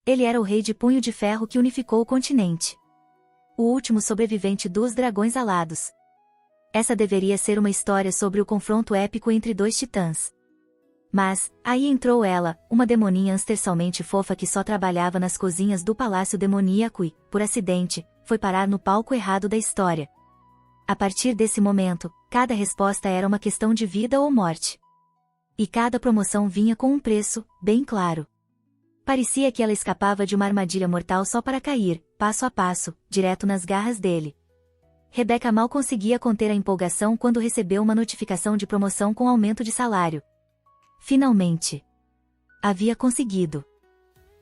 Ele era o rei de Punho de Ferro que unificou o continente. O último sobrevivente dos Dragões Alados. Essa deveria ser uma história sobre o confronto épico entre dois titãs. Mas, aí entrou ela, uma demoninha ancestralmente fofa que só trabalhava nas cozinhas do Palácio Demoníaco e, por acidente, foi parar no palco errado da história. A partir desse momento, cada resposta era uma questão de vida ou morte. E cada promoção vinha com um preço, bem claro. Parecia que ela escapava de uma armadilha mortal só para cair, passo a passo, direto nas garras dele. Rebeca mal conseguia conter a empolgação quando recebeu uma notificação de promoção com aumento de salário. Finalmente. Havia conseguido.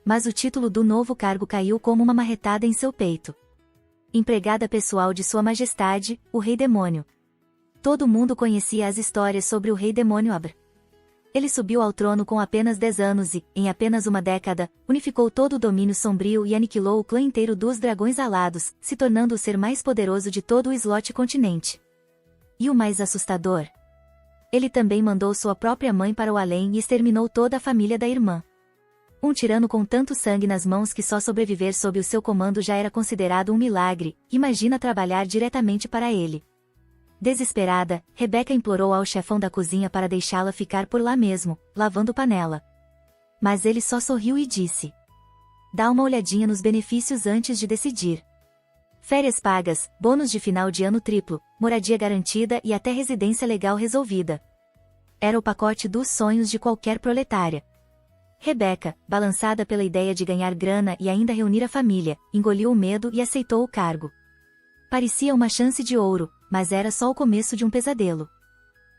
Mas o título do novo cargo caiu como uma marretada em seu peito. Empregada pessoal de Sua Majestade, o Rei Demônio. Todo mundo conhecia as histórias sobre o Rei Demônio Abr. Ele subiu ao trono com apenas 10 anos e, em apenas uma década, unificou todo o domínio sombrio e aniquilou o clã inteiro dos Dragões Alados, se tornando o ser mais poderoso de todo o Slot Continente. E o mais assustador? Ele também mandou sua própria mãe para o além e exterminou toda a família da irmã. Um tirano com tanto sangue nas mãos que só sobreviver sob o seu comando já era considerado um milagre, imagina trabalhar diretamente para ele. Desesperada, Rebeca implorou ao chefão da cozinha para deixá-la ficar por lá mesmo, lavando panela. Mas ele só sorriu e disse: "Dá uma olhadinha nos benefícios antes de decidir. Férias pagas, bônus de final de ano triplo, moradia garantida e até residência legal resolvida." Era o pacote dos sonhos de qualquer proletária. Rebeca, balançada pela ideia de ganhar grana e ainda reunir a família, engoliu o medo e aceitou o cargo. Parecia uma chance de ouro, mas era só o começo de um pesadelo.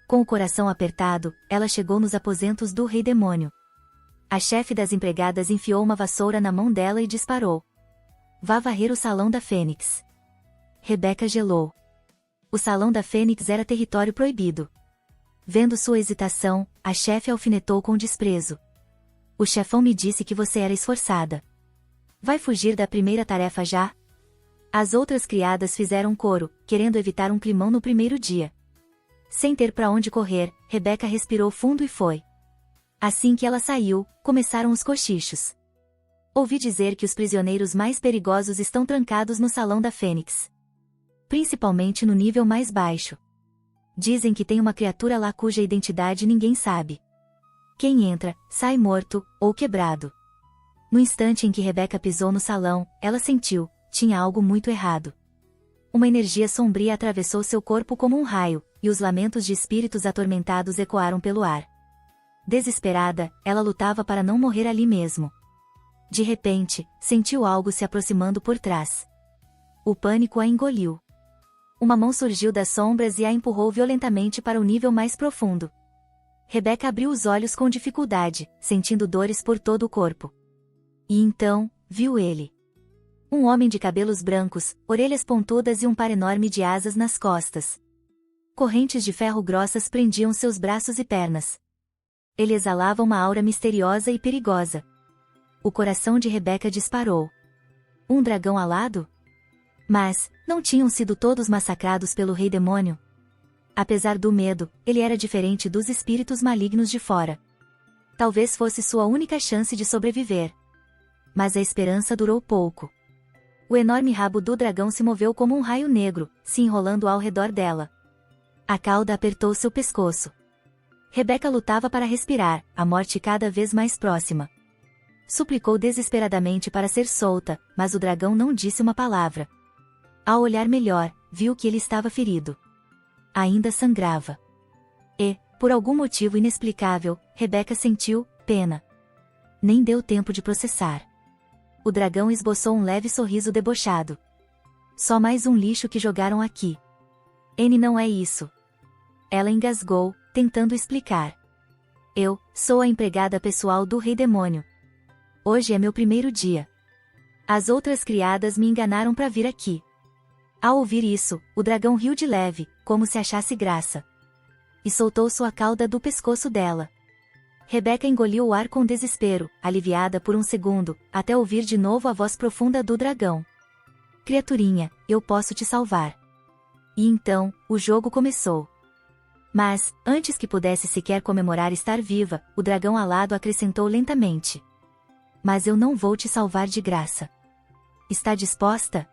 Com o coração apertado, ela chegou nos aposentos do Rei Demônio. A chefe das empregadas enfiou uma vassoura na mão dela e disparou: "Vá varrer o Salão da Fênix." Rebeca gelou. O Salão da Fênix era território proibido. Vendo sua hesitação, a chefe alfinetou com desprezo: "O chefão me disse que você era esforçada. Vai fugir da primeira tarefa já?" As outras criadas fizeram coro, querendo evitar um climão no primeiro dia. Sem ter para onde correr, Rebeca respirou fundo e foi. Assim que ela saiu, começaram os cochichos. "Ouvi dizer que os prisioneiros mais perigosos estão trancados no Salão da Fênix. Principalmente no nível mais baixo. Dizem que tem uma criatura lá cuja identidade ninguém sabe. Quem entra, sai morto, ou quebrado." No instante em que Rebeca pisou no salão, ela sentiu: tinha algo muito errado. Uma energia sombria atravessou seu corpo como um raio, e os lamentos de espíritos atormentados ecoaram pelo ar. Desesperada, ela lutava para não morrer ali mesmo. De repente, sentiu algo se aproximando por trás. O pânico a engoliu. Uma mão surgiu das sombras e a empurrou violentamente para o nível mais profundo. Rebeca abriu os olhos com dificuldade, sentindo dores por todo o corpo. E então, viu ele. Um homem de cabelos brancos, orelhas pontudas e um par enorme de asas nas costas. Correntes de ferro grossas prendiam seus braços e pernas. Ele exalava uma aura misteriosa e perigosa. O coração de Rebeca disparou. Um dragão alado? Mas, não tinham sido todos massacrados pelo Rei Demônio? Apesar do medo, ele era diferente dos espíritos malignos de fora. Talvez fosse sua única chance de sobreviver. Mas a esperança durou pouco. O enorme rabo do dragão se moveu como um raio negro, se enrolando ao redor dela. A cauda apertou seu pescoço. Rebeca lutava para respirar, a morte cada vez mais próxima. Suplicou desesperadamente para ser solta, mas o dragão não disse uma palavra. Ao olhar melhor, viu que ele estava ferido. Ainda sangrava. E, por algum motivo inexplicável, Rebeca sentiu pena. Nem deu tempo de processar. O dragão esboçou um leve sorriso debochado. "Só mais um lixo que jogaram aqui." "N não é isso." Ela engasgou, tentando explicar. "Eu sou a empregada pessoal do Rei Demônio. Hoje é meu primeiro dia. As outras criadas me enganaram para vir aqui." Ao ouvir isso, o dragão riu de leve, como se achasse graça. E soltou sua cauda do pescoço dela. Rebeca engoliu o ar com desespero, aliviada por um segundo, até ouvir de novo a voz profunda do dragão. "Criaturinha, eu posso te salvar." E então, o jogo começou. Mas, antes que pudesse sequer comemorar estar viva, o dragão alado acrescentou lentamente: Mas eu não vou te salvar de graça. Está disposta?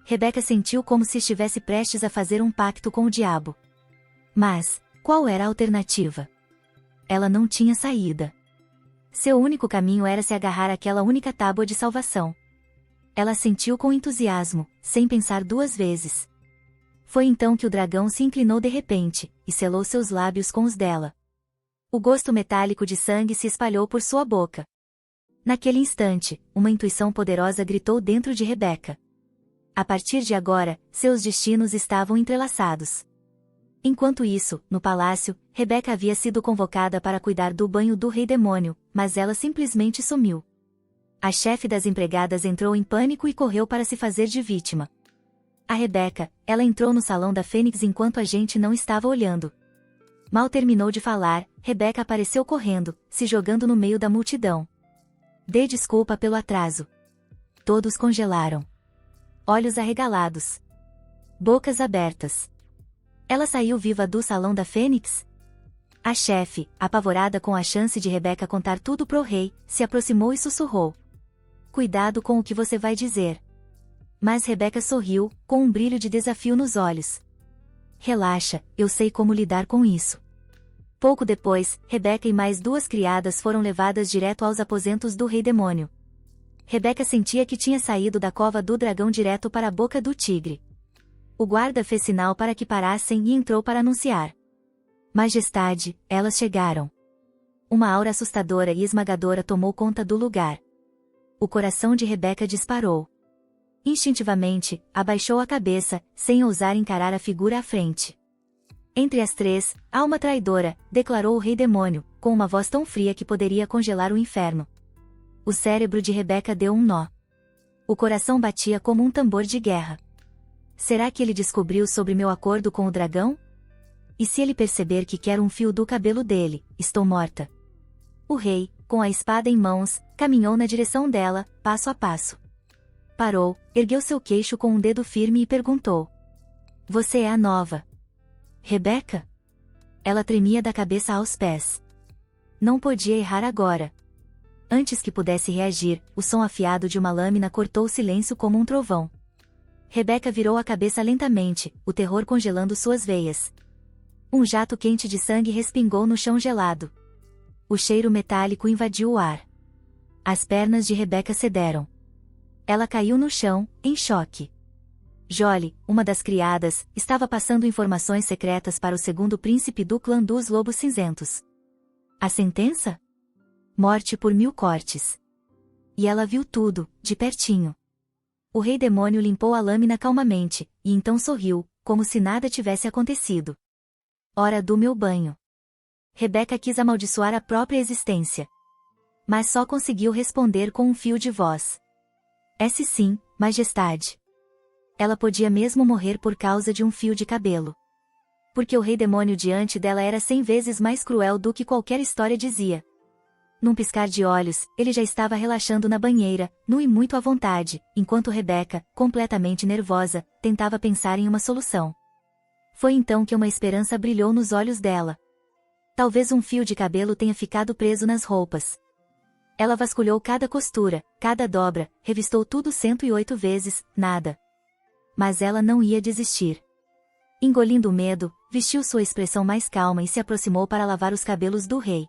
Rebeca sentiu como se estivesse prestes a fazer um pacto com o diabo. Mas, qual era a alternativa? Ela não tinha saída. Seu único caminho era se agarrar àquela única tábua de salvação. Ela sentiu com entusiasmo, sem pensar duas vezes. Foi então que o dragão se inclinou de repente, e selou seus lábios com os dela. O gosto metálico de sangue se espalhou por sua boca. Naquele instante, uma intuição poderosa gritou dentro de Rebeca. A partir de agora, seus destinos estavam entrelaçados. Enquanto isso, no palácio, Rebeca havia sido convocada para cuidar do banho do rei demônio, mas ela simplesmente sumiu. A chefe das empregadas entrou em pânico e correu para se fazer de vítima. A Rebeca, ela entrou no salão da Fênix enquanto a gente não estava olhando. Mal terminou de falar, Rebeca apareceu correndo, se jogando no meio da multidão. Dê desculpa pelo atraso. Todos congelaram. Olhos arregalados. Bocas abertas. Ela saiu viva do salão da Fênix? A chefe, apavorada com a chance de Rebeca contar tudo pro rei, se aproximou e sussurrou. Cuidado com o que você vai dizer. Mas Rebeca sorriu, com um brilho de desafio nos olhos. Relaxa, eu sei como lidar com isso. Pouco depois, Rebeca e mais duas criadas foram levadas direto aos aposentos do rei demônio. Rebeca sentia que tinha saído da cova do dragão direto para a boca do tigre. O guarda fez sinal para que parassem e entrou para anunciar. Majestade, elas chegaram. Uma aura assustadora e esmagadora tomou conta do lugar. O coração de Rebeca disparou. Instintivamente, abaixou a cabeça, sem ousar encarar a figura à frente. Entre as três, alma traidora, declarou o rei demônio, com uma voz tão fria que poderia congelar o inferno. O cérebro de Rebeca deu um nó. O coração batia como um tambor de guerra. Será que ele descobriu sobre meu acordo com o dragão? E se ele perceber que quero um fio do cabelo dele, estou morta. O rei, com a espada em mãos, caminhou na direção dela, passo a passo. Parou, ergueu seu queixo com um dedo firme e perguntou. Você é a nova Rebeca? Ela tremia da cabeça aos pés. Não podia errar agora. Antes que pudesse reagir, o som afiado de uma lâmina cortou o silêncio como um trovão. Rebeca virou a cabeça lentamente, o terror congelando suas veias. Um jato quente de sangue respingou no chão gelado. O cheiro metálico invadiu o ar. As pernas de Rebeca cederam. Ela caiu no chão, em choque. Jolie, uma das criadas, estava passando informações secretas para o segundo príncipe do clã dos Lobos Cinzentos. A sentença? Morte por 1000 cortes. E ela viu tudo, de pertinho. O rei demônio limpou a lâmina calmamente, e então sorriu, como se nada tivesse acontecido. Hora do meu banho. Rebeca quis amaldiçoar a própria existência. Mas só conseguiu responder com um fio de voz. Sim, majestade. Ela podia mesmo morrer por causa de um fio de cabelo. Porque o rei demônio diante dela era 100 vezes mais cruel do que qualquer história dizia. Num piscar de olhos, ele já estava relaxando na banheira, nu e muito à vontade, enquanto Rebeca, completamente nervosa, tentava pensar em uma solução. Foi então que uma esperança brilhou nos olhos dela. Talvez um fio de cabelo tenha ficado preso nas roupas. Ela vasculhou cada costura, cada dobra, revistou tudo 108 vezes, nada. Mas ela não ia desistir. Engolindo o medo, vestiu sua expressão mais calma e se aproximou para lavar os cabelos do rei.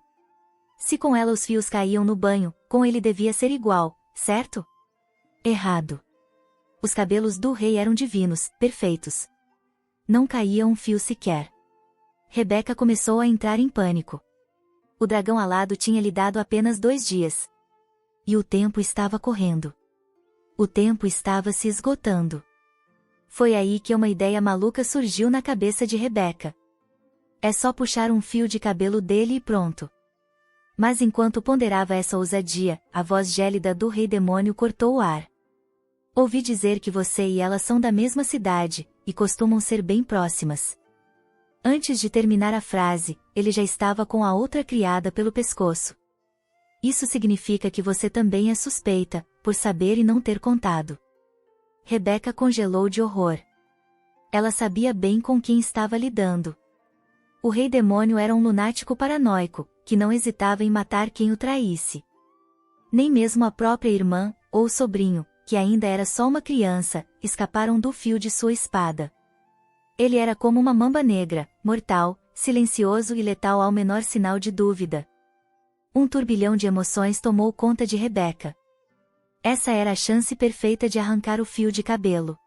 Se com ela os fios caíam no banho, com ele devia ser igual, certo? Errado. Os cabelos do rei eram divinos, perfeitos. Não caía um fio sequer. Rebeca começou a entrar em pânico. O dragão alado tinha lhe dado apenas 2 dias. E o tempo estava correndo. O tempo estava se esgotando. Foi aí que uma ideia maluca surgiu na cabeça de Rebeca. É só puxar um fio de cabelo dele e pronto. Mas enquanto ponderava essa ousadia, a voz gélida do rei demônio cortou o ar. Ouvi dizer que você e ela são da mesma cidade, e costumam ser bem próximas. Antes de terminar a frase, ele já estava com a outra criada pelo pescoço. Isso significa que você também é suspeita, por saber e não ter contado. Rebeca congelou de horror. Ela sabia bem com quem estava lidando. O rei demônio era um lunático paranoico, que não hesitava em matar quem o traísse. Nem mesmo a própria irmã, ou o sobrinho, que ainda era só uma criança, escaparam do fio de sua espada. Ele era como uma mamba negra, mortal, silencioso e letal ao menor sinal de dúvida. Um turbilhão de emoções tomou conta de Rebeca. Essa era a chance perfeita de arrancar o fio de cabelo.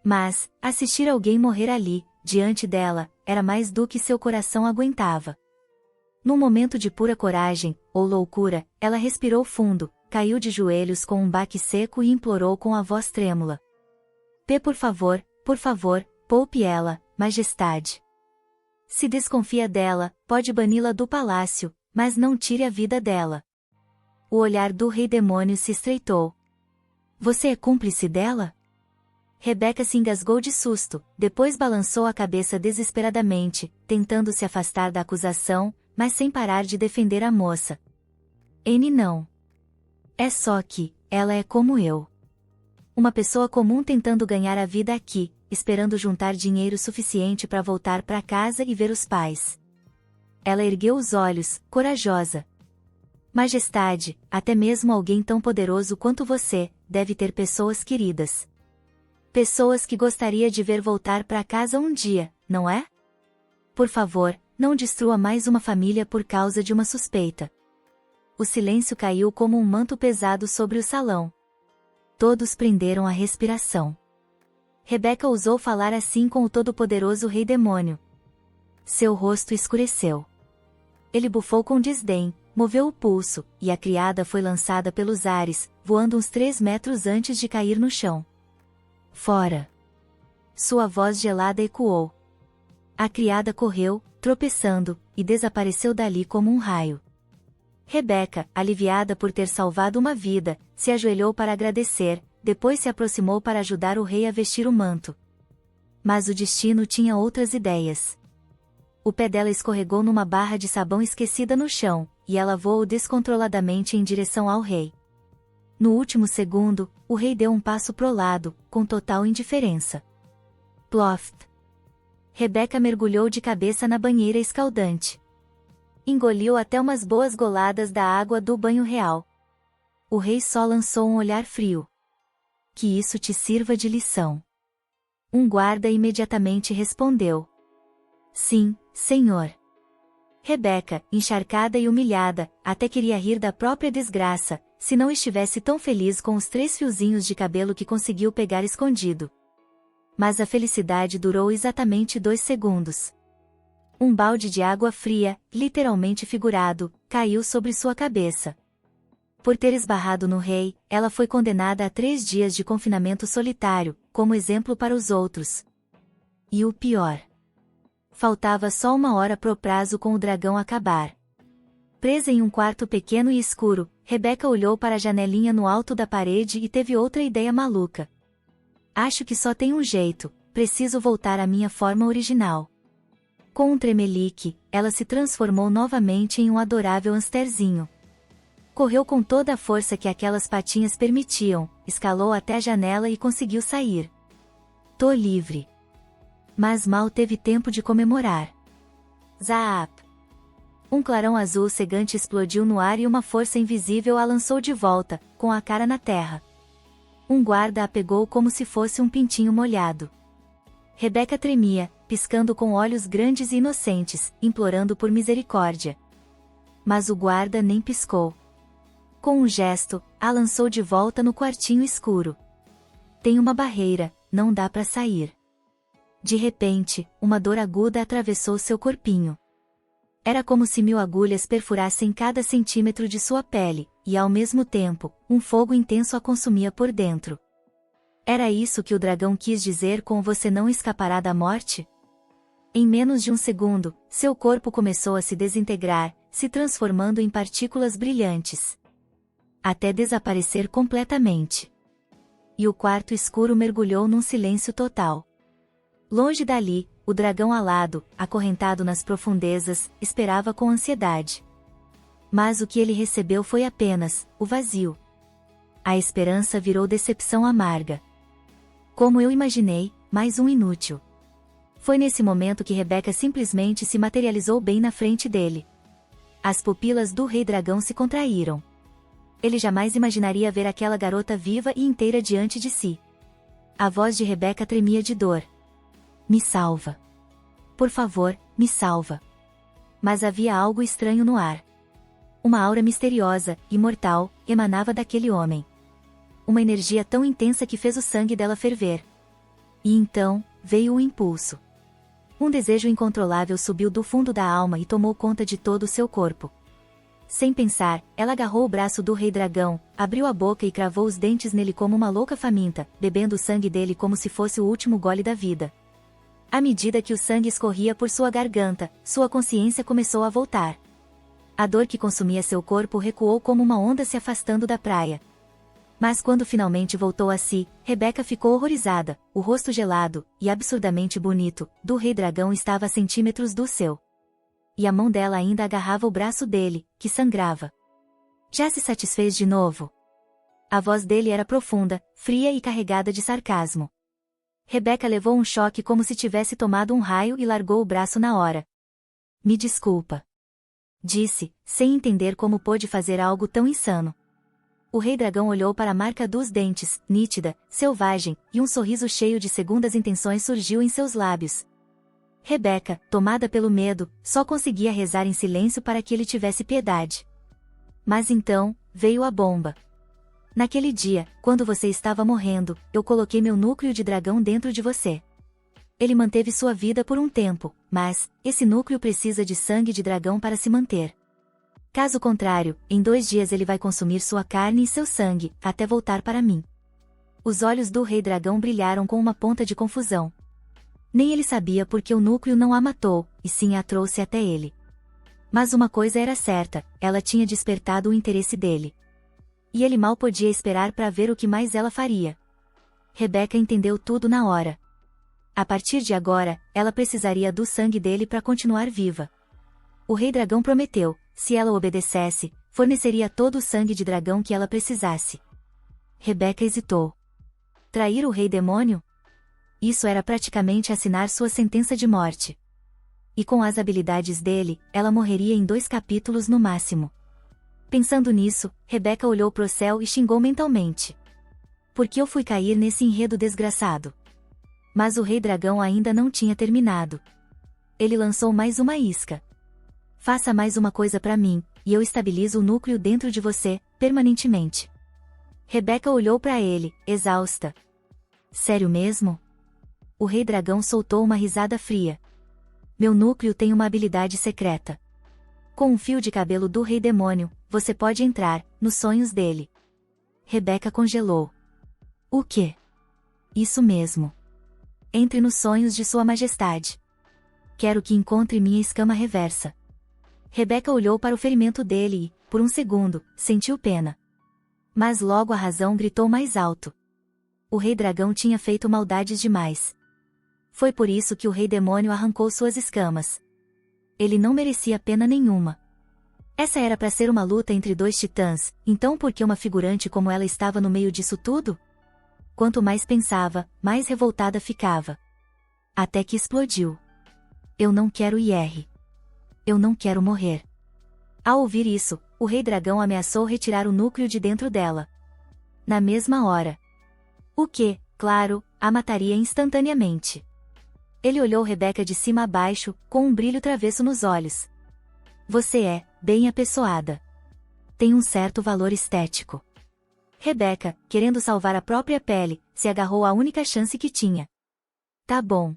Mas, assistir alguém morrer ali, diante dela, era mais do que seu coração aguentava. Num momento de pura coragem, ou loucura, ela respirou fundo, caiu de joelhos com um baque seco e implorou com a voz trêmula. Por favor, poupe ela, majestade. Se desconfia dela, pode bani-la do palácio, mas não tire a vida dela. O olhar do rei demônio se estreitou. Você é cúmplice dela? Rebeca se engasgou de susto, depois balançou a cabeça desesperadamente, tentando se afastar da acusação, mas sem parar de defender a moça. Não. É só que, ela é como eu. Uma pessoa comum tentando ganhar a vida aqui, esperando juntar dinheiro suficiente para voltar para casa e ver os pais. Ela ergueu os olhos, corajosa. Majestade, até mesmo alguém tão poderoso quanto você, deve ter pessoas queridas. Pessoas que gostaria de ver voltar para casa um dia, não é? Por favor, não destrua mais uma família por causa de uma suspeita. O silêncio caiu como um manto pesado sobre o salão. Todos prenderam a respiração. Rebeca ousou falar assim com o todo-poderoso rei demônio. Seu rosto escureceu. Ele bufou com desdém, moveu o pulso, e a criada foi lançada pelos ares, voando uns 3 metros antes de cair no chão. Fora! Sua voz gelada ecoou. A criada correu, tropeçando, e desapareceu dali como um raio. Rebeca, aliviada por ter salvado uma vida, se ajoelhou para agradecer, depois se aproximou para ajudar o rei a vestir o manto. Mas o destino tinha outras ideias. O pé dela escorregou numa barra de sabão esquecida no chão, e ela voou descontroladamente em direção ao rei. No último segundo, o rei deu um passo pro lado, com total indiferença. Ploft! Rebeca mergulhou de cabeça na banheira escaldante. Engoliu até umas boas goladas da água do banho real. O rei só lançou um olhar frio. Que isso te sirva de lição. Um guarda imediatamente respondeu. Sim, senhor. Rebeca, encharcada e humilhada, até queria rir da própria desgraça, se não estivesse tão feliz com os 3 fiozinhos de cabelo que conseguiu pegar escondido. Mas a felicidade durou exatamente 2 segundos. Um balde de água fria, literalmente figurado, caiu sobre sua cabeça. Por ter esbarrado no rei, ela foi condenada a 3 dias de confinamento solitário, como exemplo para os outros. E o pior. Faltava só 1 hora pro prazo com o dragão acabar. Presa em um quarto pequeno e escuro, Rebeca olhou para a janelinha no alto da parede e teve outra ideia maluca. Acho que só tem um jeito, preciso voltar à minha forma original. Com um tremelique, ela se transformou novamente em um adorável hamsterzinho. Correu com toda a força que aquelas patinhas permitiam, escalou até a janela e conseguiu sair. Tô livre. Mas mal teve tempo de comemorar. Zaap! Um clarão azul cegante explodiu no ar e uma força invisível a lançou de volta, com a cara na terra. Um guarda a pegou como se fosse um pintinho molhado. Rebeca tremia, piscando com olhos grandes e inocentes, implorando por misericórdia. Mas o guarda nem piscou. Com um gesto, a lançou de volta no quartinho escuro. Tem uma barreira, não dá para sair. De repente, uma dor aguda atravessou seu corpinho. Era como se 1000 agulhas perfurassem cada centímetro de sua pele, e ao mesmo tempo, um fogo intenso a consumia por dentro. Era isso que o dragão quis dizer com "você não escapará da morte"? Em menos de um segundo, seu corpo começou a se desintegrar, se transformando em partículas brilhantes. Até desaparecer completamente. E o quarto escuro mergulhou num silêncio total. Longe dali, o dragão alado, acorrentado nas profundezas, esperava com ansiedade. Mas o que ele recebeu foi apenas o vazio. A esperança virou decepção amarga. Como eu imaginei, mais um inútil. Foi nesse momento que Rebeca simplesmente se materializou bem na frente dele. As pupilas do rei dragão se contraíram. ele jamais imaginaria ver aquela garota viva e inteira diante de si. A voz de Rebeca tremia de dor. Me salva. Por favor, me salva. Mas havia algo estranho no ar. Uma aura misteriosa, imortal, emanava daquele homem. Uma energia tão intensa que fez o sangue dela ferver. E então, veio o impulso. Um desejo incontrolável subiu do fundo da alma e tomou conta de todo o seu corpo. Sem pensar, ela agarrou o braço do rei dragão, abriu a boca e cravou os dentes nele como uma louca faminta, bebendo o sangue dele como se fosse o último gole da vida. À medida que o sangue escorria por sua garganta, sua consciência começou a voltar. A dor que consumia seu corpo recuou como uma onda se afastando da praia. Mas quando finalmente voltou a si, Rebeca ficou horrorizada, o rosto gelado, e absurdamente bonito, do rei dragão estava a centímetros do seu. E a mão dela ainda agarrava o braço dele, que sangrava. Já se satisfez de novo? A voz dele era profunda, fria e carregada de sarcasmo. Rebeca levou um choque como se tivesse tomado um raio e largou o braço na hora. Me desculpa. Disse, sem entender como pôde fazer algo tão insano. O rei dragão olhou para a marca dos dentes, nítida, selvagem, e um sorriso cheio de segundas intenções surgiu em seus lábios. Rebeca, tomada pelo medo, só conseguia rezar em silêncio para que ele tivesse piedade. Mas então, veio a bomba. Naquele dia, quando você estava morrendo, eu coloquei meu núcleo de dragão dentro de você. Ele manteve sua vida por um tempo, mas, esse núcleo precisa de sangue de dragão para se manter. Caso contrário, em 2 dias ele vai consumir sua carne e seu sangue, até voltar para mim. Os olhos do rei dragão brilharam com uma ponta de confusão. Nem ele sabia por que o núcleo não a matou, e sim a trouxe até ele. Mas uma coisa era certa, ela tinha despertado o interesse dele. E ele mal podia esperar para ver o que mais ela faria. Rebeca entendeu tudo na hora. A partir de agora, ela precisaria do sangue dele para continuar viva. O rei dragão prometeu, se ela obedecesse, forneceria todo o sangue de dragão que ela precisasse. Rebeca hesitou. Trair o rei demônio? Isso era praticamente assinar sua sentença de morte. E com as habilidades dele, ela morreria em 2 capítulos no máximo. Pensando nisso, Rebeca olhou pro céu e xingou mentalmente. Por que eu fui cair nesse enredo desgraçado? Mas o rei dragão ainda não tinha terminado. Ele lançou mais uma isca. Faça mais uma coisa para mim, e eu estabilizo o núcleo dentro de você, permanentemente. Rebeca olhou para ele, exausta. Sério mesmo? O rei dragão soltou uma risada fria. Meu núcleo tem uma habilidade secreta. Com um fio de cabelo do rei demônio, você pode entrar, nos sonhos dele. Rebeca congelou. O quê? Isso mesmo. Entre nos sonhos de sua majestade. Quero que encontre minha escama reversa. Rebeca olhou para o ferimento dele e, por um segundo, sentiu pena. Mas logo a razão gritou mais alto. O rei dragão tinha feito maldades demais. Foi por isso que o rei demônio arrancou suas escamas. Ele não merecia pena nenhuma. Essa era para ser uma luta entre 2 titãs, então por que uma figurante como ela estava no meio disso tudo? Quanto mais pensava, mais revoltada ficava. Até que explodiu. Eu não quero ir. Eu não quero morrer. Ao ouvir isso, o rei dragão ameaçou retirar o núcleo de dentro dela. Na mesma hora. O que, claro, a mataria instantaneamente. Ele olhou Rebeca de cima a baixo, com um brilho travesso nos olhos. Você é, bem apessoada. Tem um certo valor estético. Rebeca, querendo salvar a própria pele, se agarrou à única chance que tinha. Tá bom.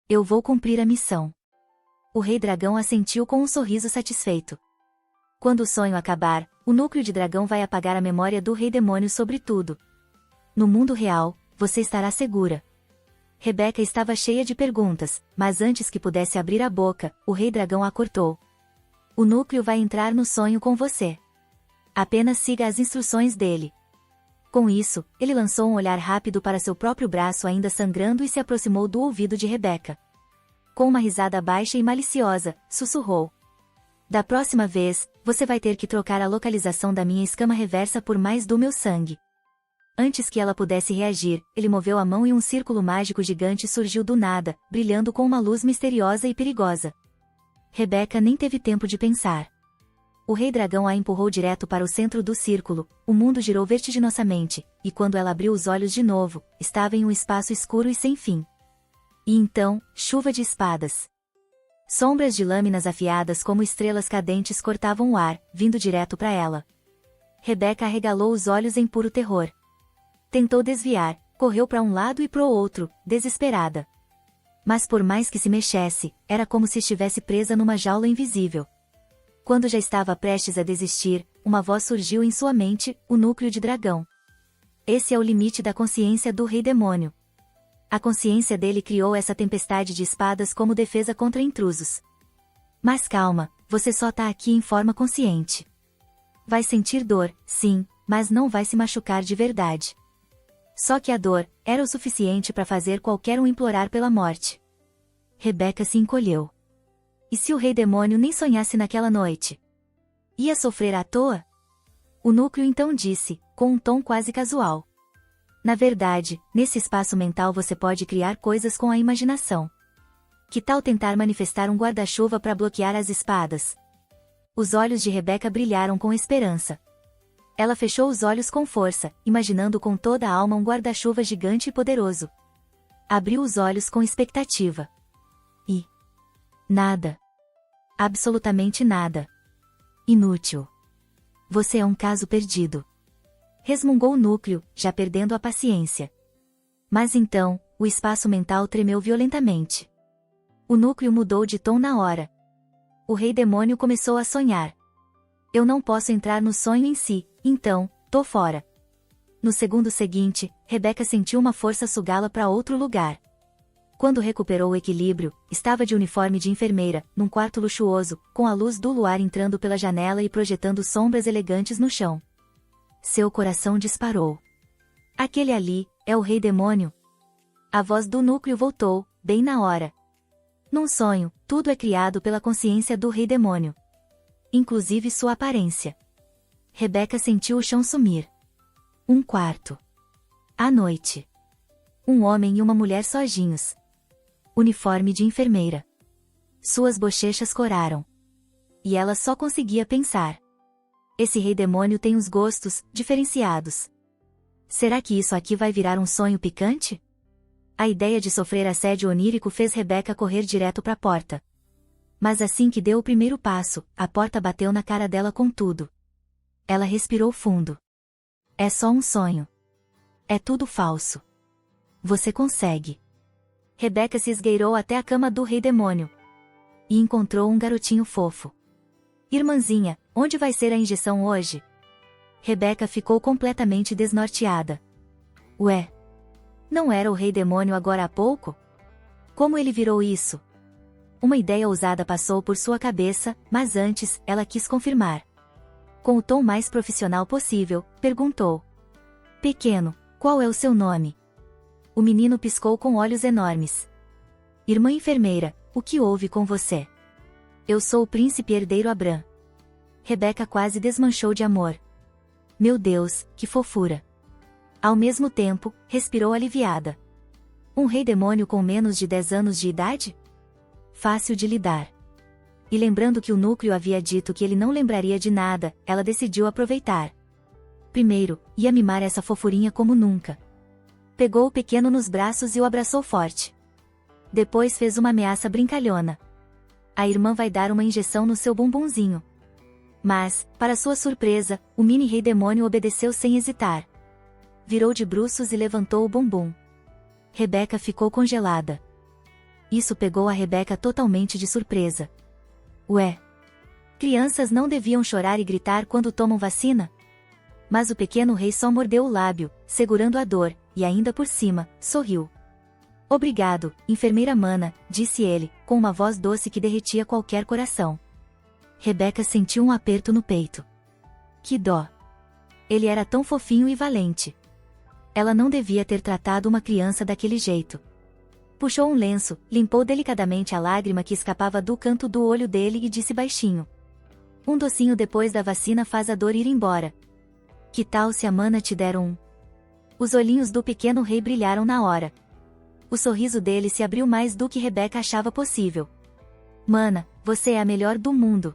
Eu vou cumprir a missão. O rei dragão assentiu com um sorriso satisfeito. Quando o sonho acabar, o núcleo de dragão vai apagar a memória do rei demônio sobre tudo. No mundo real, você estará segura. Rebeca estava cheia de perguntas, mas antes que pudesse abrir a boca, o rei dragão a cortou. O núcleo vai entrar no sonho com você. Apenas siga as instruções dele. Com isso, ele lançou um olhar rápido para seu próprio braço ainda sangrando e se aproximou do ouvido de Rebeca. Com uma risada baixa e maliciosa, sussurrou. Da próxima vez, você vai ter que trocar a localização da minha escama reversa por mais do meu sangue. Antes que ela pudesse reagir, ele moveu a mão e um círculo mágico gigante surgiu do nada, brilhando com uma luz misteriosa e perigosa. Rebeca nem teve tempo de pensar. O rei dragão a empurrou direto para o centro do círculo, o mundo girou vertiginosamente, e quando ela abriu os olhos de novo, estava em um espaço escuro e sem fim. E então, chuva de espadas. Sombras de lâminas afiadas como estrelas cadentes cortavam o ar, vindo direto para ela. Rebeca arregalou os olhos em puro terror. Tentou desviar, correu para um lado e para o outro, desesperada. Mas por mais que se mexesse, era como se estivesse presa numa jaula invisível. Quando já estava prestes a desistir, uma voz surgiu em sua mente, o núcleo de dragão. Esse é o limite da consciência do rei demônio. A consciência dele criou essa tempestade de espadas como defesa contra intrusos. Mas calma, você só tá aqui em forma consciente. Vai sentir dor, sim, mas não vai se machucar de verdade. Só que a dor era o suficiente para fazer qualquer um implorar pela morte. Rebeca se encolheu. E se o rei demônio nem sonhasse naquela noite? Ia sofrer à toa? O núcleo então disse, com um tom quase casual. Na verdade, nesse espaço mental você pode criar coisas com a imaginação. Que tal tentar manifestar um guarda-chuva para bloquear as espadas? Os olhos de Rebeca brilharam com esperança. Ela fechou os olhos com força, imaginando com toda a alma um guarda-chuva gigante e poderoso. Abriu os olhos com expectativa. E... nada. Absolutamente nada. Inútil. Você é um caso perdido. Resmungou o núcleo, já perdendo a paciência. Mas então, o espaço mental tremeu violentamente. O núcleo mudou de tom na hora. O rei demônio começou a sonhar. Eu não posso entrar no sonho em si, então, tô fora. No segundo seguinte, Rebeca sentiu uma força sugá-la para outro lugar. Quando recuperou o equilíbrio, estava de uniforme de enfermeira, num quarto luxuoso, com a luz do luar entrando pela janela e projetando sombras elegantes no chão. Seu coração disparou. Aquele ali, é o rei demônio. A voz do núcleo voltou, bem na hora. Num sonho, tudo é criado pela consciência do rei demônio. Inclusive sua aparência. Rebeca sentiu o chão sumir. Um quarto. À noite. Um homem e uma mulher sozinhos. Uniforme de enfermeira. Suas bochechas coraram. E ela só conseguia pensar. Esse rei demônio tem uns gostos diferenciados. Será que isso aqui vai virar um sonho picante? A ideia de sofrer assédio onírico fez Rebeca correr direto para a porta. Mas assim que deu o primeiro passo, a porta bateu na cara dela com tudo. Ela respirou fundo. É só um sonho. É tudo falso. Você consegue. Rebeca se esgueirou até a cama do rei demônio. E encontrou um garotinho fofo. Irmãzinha, onde vai ser a injeção hoje? Rebeca ficou completamente desnorteada. Ué? Não era o rei demônio agora há pouco? Como ele virou isso? Uma ideia ousada passou por sua cabeça, mas antes, ela quis confirmar. Com o tom mais profissional possível, perguntou. Pequeno, qual é o seu nome? O menino piscou com olhos enormes. Irmã enfermeira, o que houve com você? Eu sou o príncipe herdeiro Abram. Rebeca quase desmanchou de amor. Meu Deus, que fofura. Ao mesmo tempo, respirou aliviada. Um rei demônio com menos de 10 anos de idade? Fácil de lidar. E lembrando que o núcleo havia dito que ele não lembraria de nada, ela decidiu aproveitar. Primeiro, ia mimar essa fofurinha como nunca. Pegou o pequeno nos braços e o abraçou forte. Depois fez uma ameaça brincalhona. A irmã vai dar uma injeção no seu bumbumzinho. Mas, para sua surpresa, o mini rei demônio obedeceu sem hesitar. Virou de bruços e levantou o bumbum. Rebeca ficou congelada. Isso pegou a Rebeca totalmente de surpresa. Ué? Crianças não deviam chorar e gritar quando tomam vacina? Mas o pequeno rei só mordeu o lábio, segurando a dor, e ainda por cima, sorriu. Obrigado, enfermeira Mana, disse ele, com uma voz doce que derretia qualquer coração. Rebeca sentiu um aperto no peito. Que dó. Ele era tão fofinho e valente. Ela não devia ter tratado uma criança daquele jeito. Puxou um lenço, limpou delicadamente a lágrima que escapava do canto do olho dele e disse baixinho. Um docinho depois da vacina faz a dor ir embora. Que tal se a Mana te der um? Os olhinhos do pequeno rei brilharam na hora. O sorriso dele se abriu mais do que Rebeca achava possível. Mana, você é a melhor do mundo.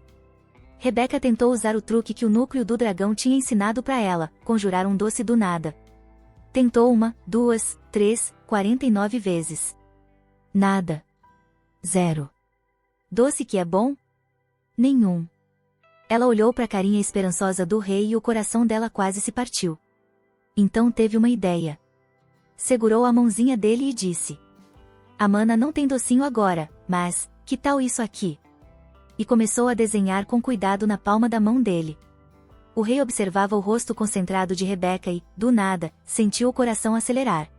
Rebeca tentou usar o truque que o núcleo do dragão tinha ensinado para ela, conjurar um doce do nada. Tentou 1, 2, 3, 49 vezes. Nada. 0. Doce que é bom? Nenhum. Ela olhou para a carinha esperançosa do rei e o coração dela quase se partiu. Então teve uma ideia. Segurou a mãozinha dele e disse: Amana não tem docinho agora, mas, que tal isso aqui? E começou a desenhar com cuidado na palma da mão dele. O rei observava o rosto concentrado de Rebeca e, do nada, sentiu o coração acelerar.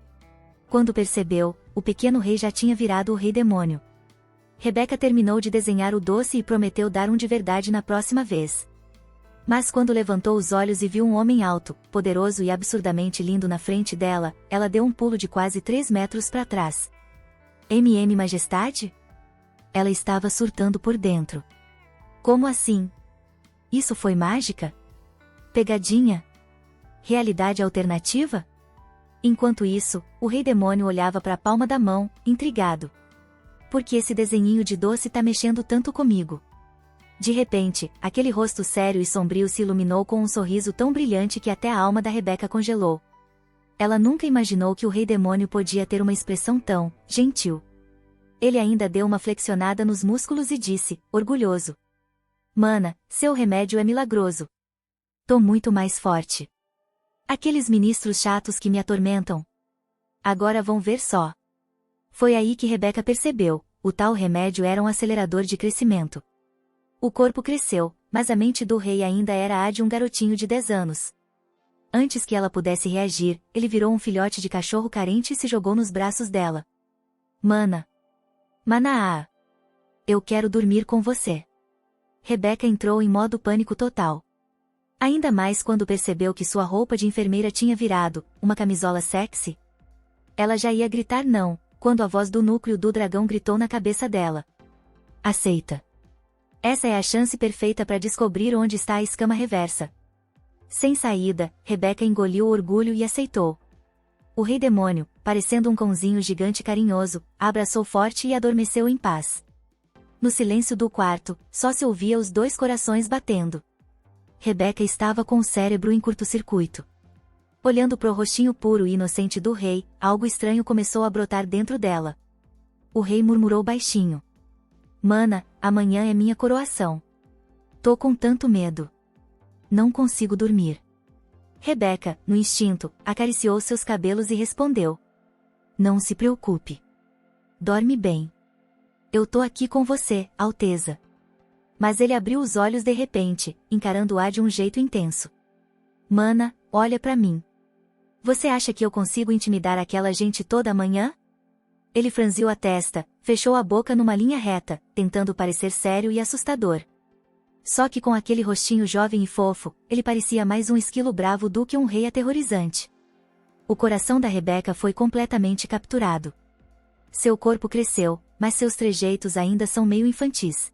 Quando percebeu, o pequeno rei já tinha virado o rei demônio. Rebeca terminou de desenhar o doce e prometeu dar um de verdade na próxima vez. Mas quando levantou os olhos e viu um homem alto, poderoso e absurdamente lindo na frente dela, ela deu um pulo de quase 3 metros para trás. Majestade? Ela estava surtando por dentro. Como assim? Isso foi mágica? Pegadinha? Realidade alternativa? Enquanto isso, o rei demônio olhava para a palma da mão, intrigado. Por que esse desenhinho de doce tá mexendo tanto comigo? De repente, aquele rosto sério e sombrio se iluminou com um sorriso tão brilhante que até a alma da Rebeca congelou. Ela nunca imaginou que o rei demônio podia ter uma expressão tão gentil. Ele ainda deu uma flexionada nos músculos e disse, orgulhoso: Mana, seu remédio é milagroso. Tô muito mais forte. Aqueles ministros chatos que me atormentam. Agora vão ver só. Foi aí que Rebeca percebeu, o tal remédio era um acelerador de crescimento. O corpo cresceu, mas a mente do rei ainda era a de um garotinho de 10 anos. Antes que ela pudesse reagir, ele virou um filhote de cachorro carente e se jogou nos braços dela. Mana. Manaa. Eu quero dormir com você. Rebeca entrou em modo pânico total. Ainda mais quando percebeu que sua roupa de enfermeira tinha virado uma camisola sexy. Ela já ia gritar não, quando a voz do núcleo do dragão gritou na cabeça dela. Aceita. Essa é a chance perfeita para descobrir onde está a escama reversa. Sem saída, Rebeca engoliu o orgulho e aceitou. O rei demônio, parecendo um cãozinho gigante carinhoso, a abraçou forte e adormeceu em paz. No silêncio do quarto, só se ouvia os 2 corações batendo. Rebeca estava com o cérebro em curto-circuito. Olhando pro rostinho puro e inocente do rei, algo estranho começou a brotar dentro dela. O rei murmurou baixinho. Mana, amanhã é minha coroação. Tô com tanto medo. Não consigo dormir. Rebeca, no instinto, acariciou seus cabelos e respondeu. Não se preocupe. Dorme bem. Eu tô aqui com você, Alteza. Mas ele abriu os olhos de repente, encarando-a de um jeito intenso. Mana, olha pra mim. Você acha que eu consigo intimidar aquela gente toda amanhã? Ele franziu a testa, fechou a boca numa linha reta, tentando parecer sério e assustador. Só que com aquele rostinho jovem e fofo, ele parecia mais um esquilo bravo do que um rei aterrorizante. O coração da Rebeca foi completamente capturado. Seu corpo cresceu, mas seus trejeitos ainda são meio infantis.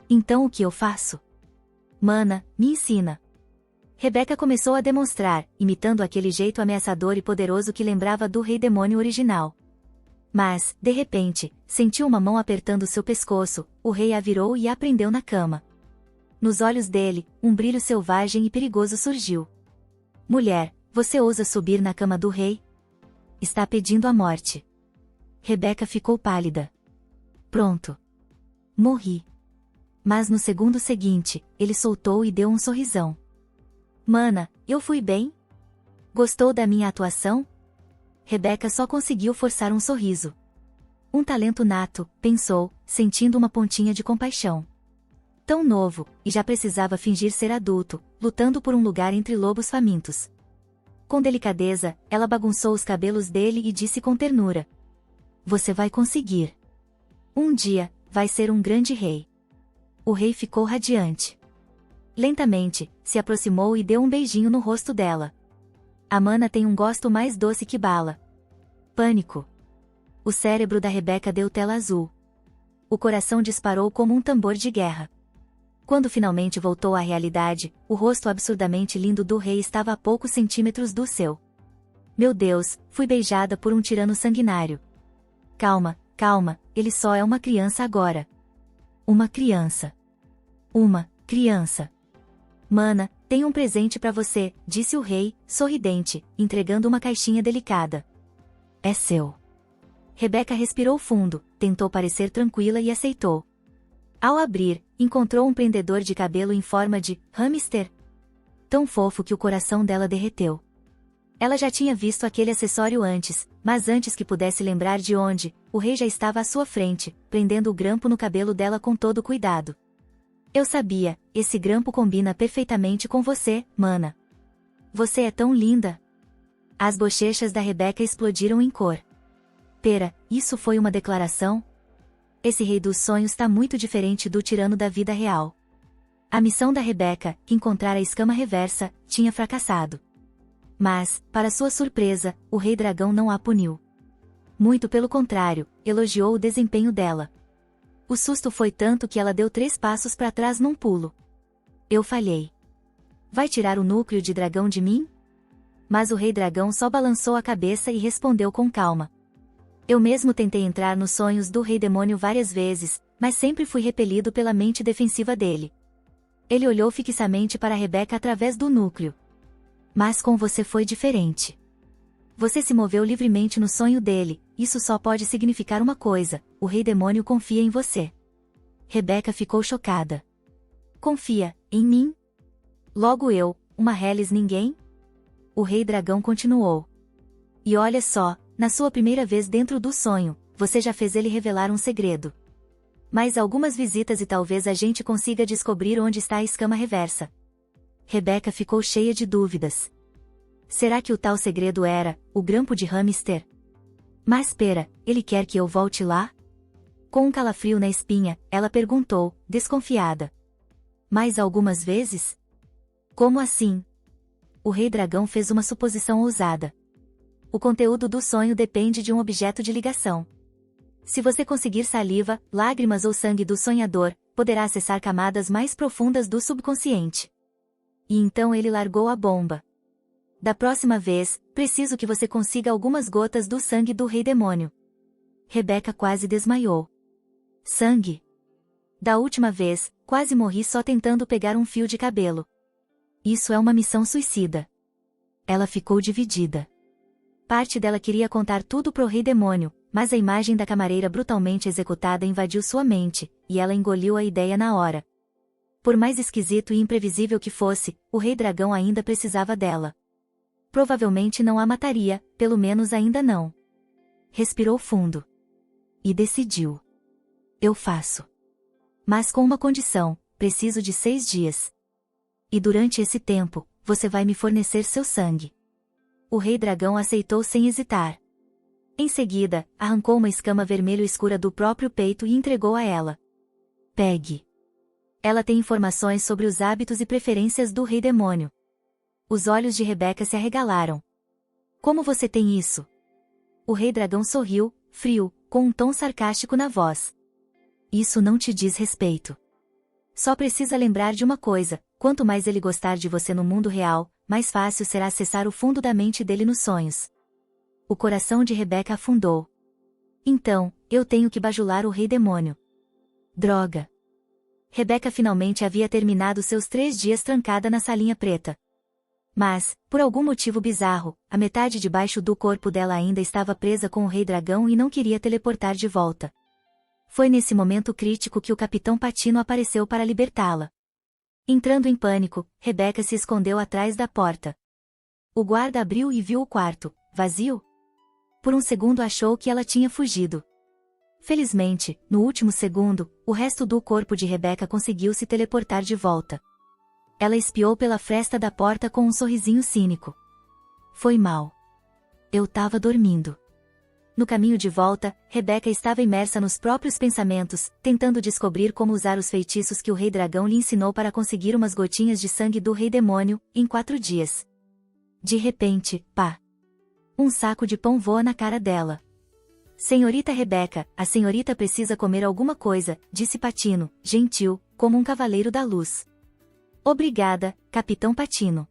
Então o que eu faço? Mana, me ensina. Rebeca começou a demonstrar, imitando aquele jeito ameaçador e poderoso que lembrava do rei demônio original. Mas, de repente, sentiu uma mão apertando seu pescoço, o rei a virou e a prendeu na cama. Nos olhos dele, um brilho selvagem e perigoso surgiu. Mulher, você ousa subir na cama do rei? Está pedindo a morte. Rebeca ficou pálida. Pronto. Morri. Mas no segundo seguinte, ele soltou e deu um sorrisão. Mana, eu fui bem? Gostou da minha atuação? Rebeca só conseguiu forçar um sorriso. Um talento nato, pensou, sentindo uma pontinha de compaixão. Tão novo, e já precisava fingir ser adulto, lutando por um lugar entre lobos famintos. Com delicadeza, ela bagunçou os cabelos dele e disse com ternura. Você vai conseguir. Um dia, vai ser um grande rei. O rei ficou radiante. Lentamente, se aproximou e deu um beijinho no rosto dela. A Mana tem um gosto mais doce que bala. Pânico. O cérebro da Rebeca deu tela azul. O coração disparou como um tambor de guerra. Quando finalmente voltou à realidade, o rosto absurdamente lindo do rei estava a poucos centímetros do seu. Meu Deus, fui beijada por um tirano sanguinário. Calma, calma, ele só é uma criança agora. Uma criança. Uma criança. Mana, tenho um presente para você, disse o rei, sorridente, entregando uma caixinha delicada. É seu. Rebeca respirou fundo, tentou parecer tranquila e aceitou. Ao abrir, encontrou um prendedor de cabelo em forma de hamster. Tão fofo que o coração dela derreteu. Ela já tinha visto aquele acessório antes, mas antes que pudesse lembrar de onde, o rei já estava à sua frente, prendendo o grampo no cabelo dela com todo cuidado. Eu sabia, esse grampo combina perfeitamente com você, mana. Você é tão linda. As bochechas da Rebeca explodiram em cor. Pera, isso foi uma declaração? Esse rei dos sonhos tá muito diferente do tirano da vida real. A missão da Rebeca, encontrar a escama reversa, tinha fracassado. Mas, para sua surpresa, o rei dragão não a puniu. Muito pelo contrário, elogiou o desempenho dela. O susto foi tanto que ela deu 3 passos para trás num pulo. Eu falhei. Vai tirar o núcleo de dragão de mim? Mas o rei dragão só balançou a cabeça e respondeu com calma. Eu mesmo tentei entrar nos sonhos do rei demônio várias vezes, mas sempre fui repelido pela mente defensiva dele. Ele olhou fixamente para Rebeca através do núcleo. Mas com você foi diferente. Você se moveu livremente no sonho dele, isso só pode significar uma coisa, o rei demônio confia em você. Rebeca ficou chocada. Confia, em mim? Logo eu, uma Hellis ninguém? O rei dragão continuou. E olha só, na sua primeira vez dentro do sonho, você já fez ele revelar um segredo. Mais algumas visitas e talvez a gente consiga descobrir onde está a escama reversa. Rebeca ficou cheia de dúvidas. Será que o tal segredo era o grampo de hamster? Mas espera, ele quer que eu volte lá? Com um calafrio na espinha, ela perguntou, desconfiada. Mais algumas vezes? Como assim? O rei dragão fez uma suposição ousada. O conteúdo do sonho depende de um objeto de ligação. Se você conseguir saliva, lágrimas ou sangue do sonhador, poderá acessar camadas mais profundas do subconsciente. E então ele largou a bomba. Da próxima vez, preciso que você consiga algumas gotas do sangue do rei demônio. Rebeca quase desmaiou. Sangue? Da última vez, quase morri só tentando pegar um fio de cabelo. Isso é uma missão suicida. Ela ficou dividida. Parte dela queria contar tudo pro rei demônio, mas a imagem da camareira brutalmente executada invadiu sua mente, e ela engoliu a ideia na hora. Por mais esquisito e imprevisível que fosse, o rei dragão ainda precisava dela. Provavelmente não a mataria, pelo menos ainda não. Respirou fundo. E decidiu. Eu faço. Mas com uma condição, preciso de 6 dias. E durante esse tempo, você vai me fornecer seu sangue. O rei dragão aceitou sem hesitar. Em seguida, arrancou uma escama vermelho escura do próprio peito e entregou a ela. Pegue. Ela tem informações sobre os hábitos e preferências do rei demônio. Os olhos de Rebeca se arregalaram. Como você tem isso? O rei dragão sorriu, frio, com um tom sarcástico na voz. Isso não te diz respeito. Só precisa lembrar de uma coisa, quanto mais ele gostar de você no mundo real, mais fácil será acessar o fundo da mente dele nos sonhos. O coração de Rebeca afundou. Então, eu tenho que bajular o rei demônio. Droga. Rebeca finalmente havia terminado seus 3 dias trancada na salinha preta. Mas, por algum motivo bizarro, a metade de baixo do corpo dela ainda estava presa com o rei dragão e não queria teleportar de volta. Foi nesse momento crítico que o Capitão Patino apareceu para libertá-la. Entrando em pânico, Rebeca se escondeu atrás da porta. O guarda abriu e viu o quarto, vazio. Por um segundo achou que ela tinha fugido. Felizmente, no último segundo, o resto do corpo de Rebeca conseguiu se teleportar de volta. Ela espiou pela fresta da porta com um sorrisinho cínico. Foi mal. Eu tava dormindo. No caminho de volta, Rebeca estava imersa nos próprios pensamentos, tentando descobrir como usar os feitiços que o rei dragão lhe ensinou para conseguir umas gotinhas de sangue do rei demônio, em 4 dias. De repente, pá! Um saco de pão voa na cara dela. Senhorita Rebeca, a senhorita precisa comer alguma coisa, disse Patino, gentil, como um cavaleiro da luz. Obrigada, Capitão Patino.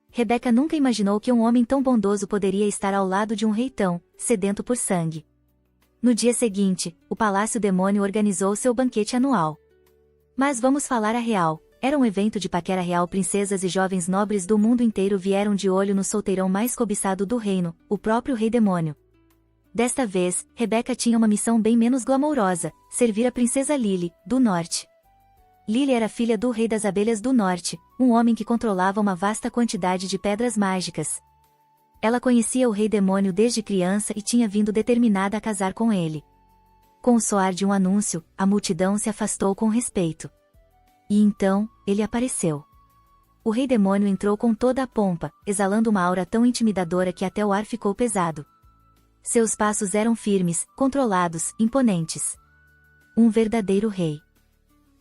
Rebeca nunca imaginou que um homem tão bondoso poderia estar ao lado de um rei tão sedento por sangue. No dia seguinte, o Palácio Demônio organizou seu banquete anual. Mas vamos falar a real, Era um evento de paquera real. Princesas e jovens nobres do mundo inteiro vieram de olho no solteirão mais cobiçado do reino, o próprio Rei Demônio. Desta vez, Rebeca tinha uma missão bem menos glamourosa: servir a princesa Lily, do Norte. Lily era filha do Rei das Abelhas do Norte, um homem que controlava uma vasta quantidade de pedras mágicas. Ela conhecia o Rei Demônio desde criança e tinha vindo determinada a casar com ele. Com o soar de um anúncio, a multidão se afastou com respeito. E então, ele apareceu. O Rei Demônio entrou com toda a pompa, exalando uma aura tão intimidadora que até o ar ficou pesado. Seus passos eram firmes, controlados, imponentes. Um verdadeiro rei.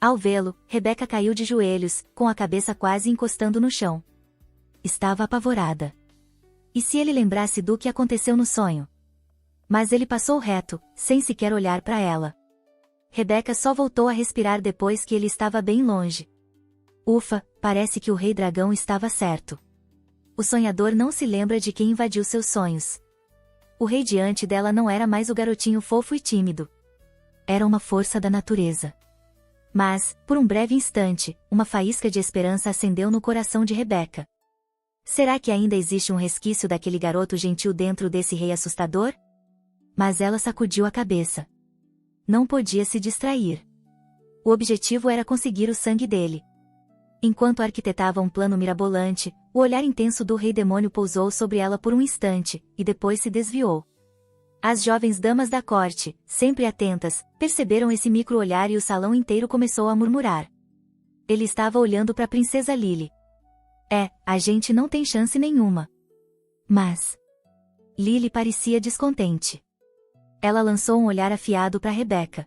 Ao vê-lo, Rebeca caiu de joelhos, com a cabeça quase encostando no chão. Estava apavorada. E se ele lembrasse do que aconteceu no sonho? Mas ele passou reto, sem sequer olhar para ela. Rebeca só voltou a respirar depois que ele estava bem longe. Ufa, parece que o Rei Dragão estava certo. O sonhador não se lembra de quem invadiu seus sonhos. O rei diante dela não era mais o garotinho fofo e tímido. Era uma força da natureza. Mas, por um breve instante, uma faísca de esperança acendeu no coração de Rebeca. Será que ainda existe um resquício daquele garoto gentil dentro desse rei assustador? Mas ela sacudiu a cabeça. Não podia se distrair. O objetivo era conseguir o sangue dele. Enquanto arquitetava um plano mirabolante, o olhar intenso do Rei Demônio pousou sobre ela por um instante, e depois se desviou. As jovens damas da corte, sempre atentas, perceberam esse micro-olhar e o salão inteiro começou a murmurar. Ele estava olhando para a princesa Lily. A gente não tem chance nenhuma. Mas... Lily parecia descontente. Ela lançou um olhar afiado para Rebeca.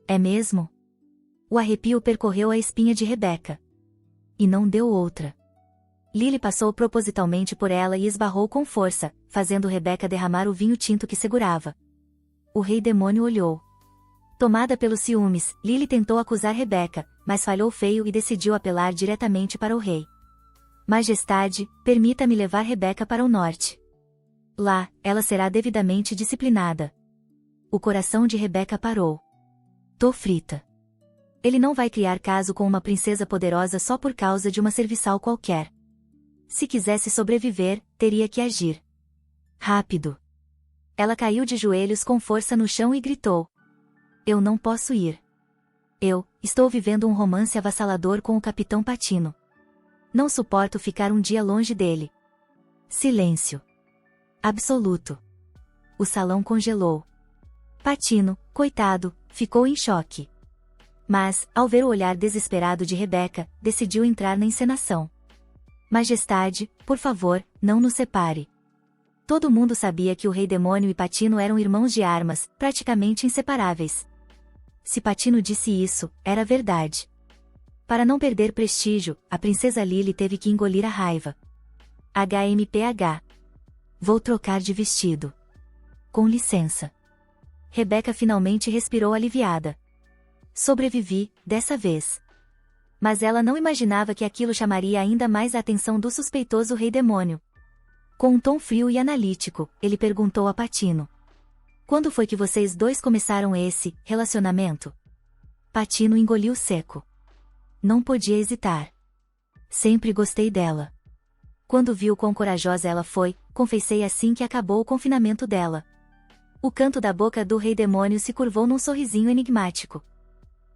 É mesmo? O arrepio percorreu a espinha de Rebeca. E não deu outra. Lily passou propositalmente por ela e esbarrou com força, fazendo Rebeca derramar o vinho tinto que segurava. O Rei Demônio olhou. Tomada pelos ciúmes, Lily tentou acusar Rebeca, mas falhou feio e decidiu apelar diretamente para o rei. Majestade, permita-me levar Rebeca para o norte. Lá, ela será devidamente disciplinada. O coração de Rebeca parou. Tô frita. Ele não vai criar caso com uma princesa poderosa só por causa de uma serviçal qualquer. Se quisesse sobreviver, teria que agir. Rápido. Ela caiu de joelhos com força no chão e gritou. Eu não posso ir. Eu estou vivendo um romance avassalador com o Capitão Patino. Não suporto ficar um dia longe dele. Silêncio. Absoluto. O salão congelou. Patino, coitado, ficou em choque. Mas, ao ver o olhar desesperado de Rebeca, decidiu entrar na encenação. Majestade, por favor, não nos separe. Todo mundo sabia que o Rei Demônio e Patino eram irmãos de armas, praticamente inseparáveis. Se Patino disse isso, era verdade. Para não perder prestígio, a princesa Lily teve que engolir a raiva. HMPH. Vou trocar de vestido. Com licença. Rebeca finalmente respirou aliviada. Sobrevivi, dessa vez. Mas ela não imaginava que aquilo chamaria ainda mais a atenção do suspeitoso Rei Demônio. Com um tom frio e analítico, ele perguntou a Patino. Quando foi que vocês dois começaram esse relacionamento? Patino engoliu seco. Não podia hesitar. Sempre gostei dela. Quando viu quão corajosa ela foi, confessei assim que acabou o confinamento dela. O canto da boca do Rei Demônio se curvou num sorrisinho enigmático.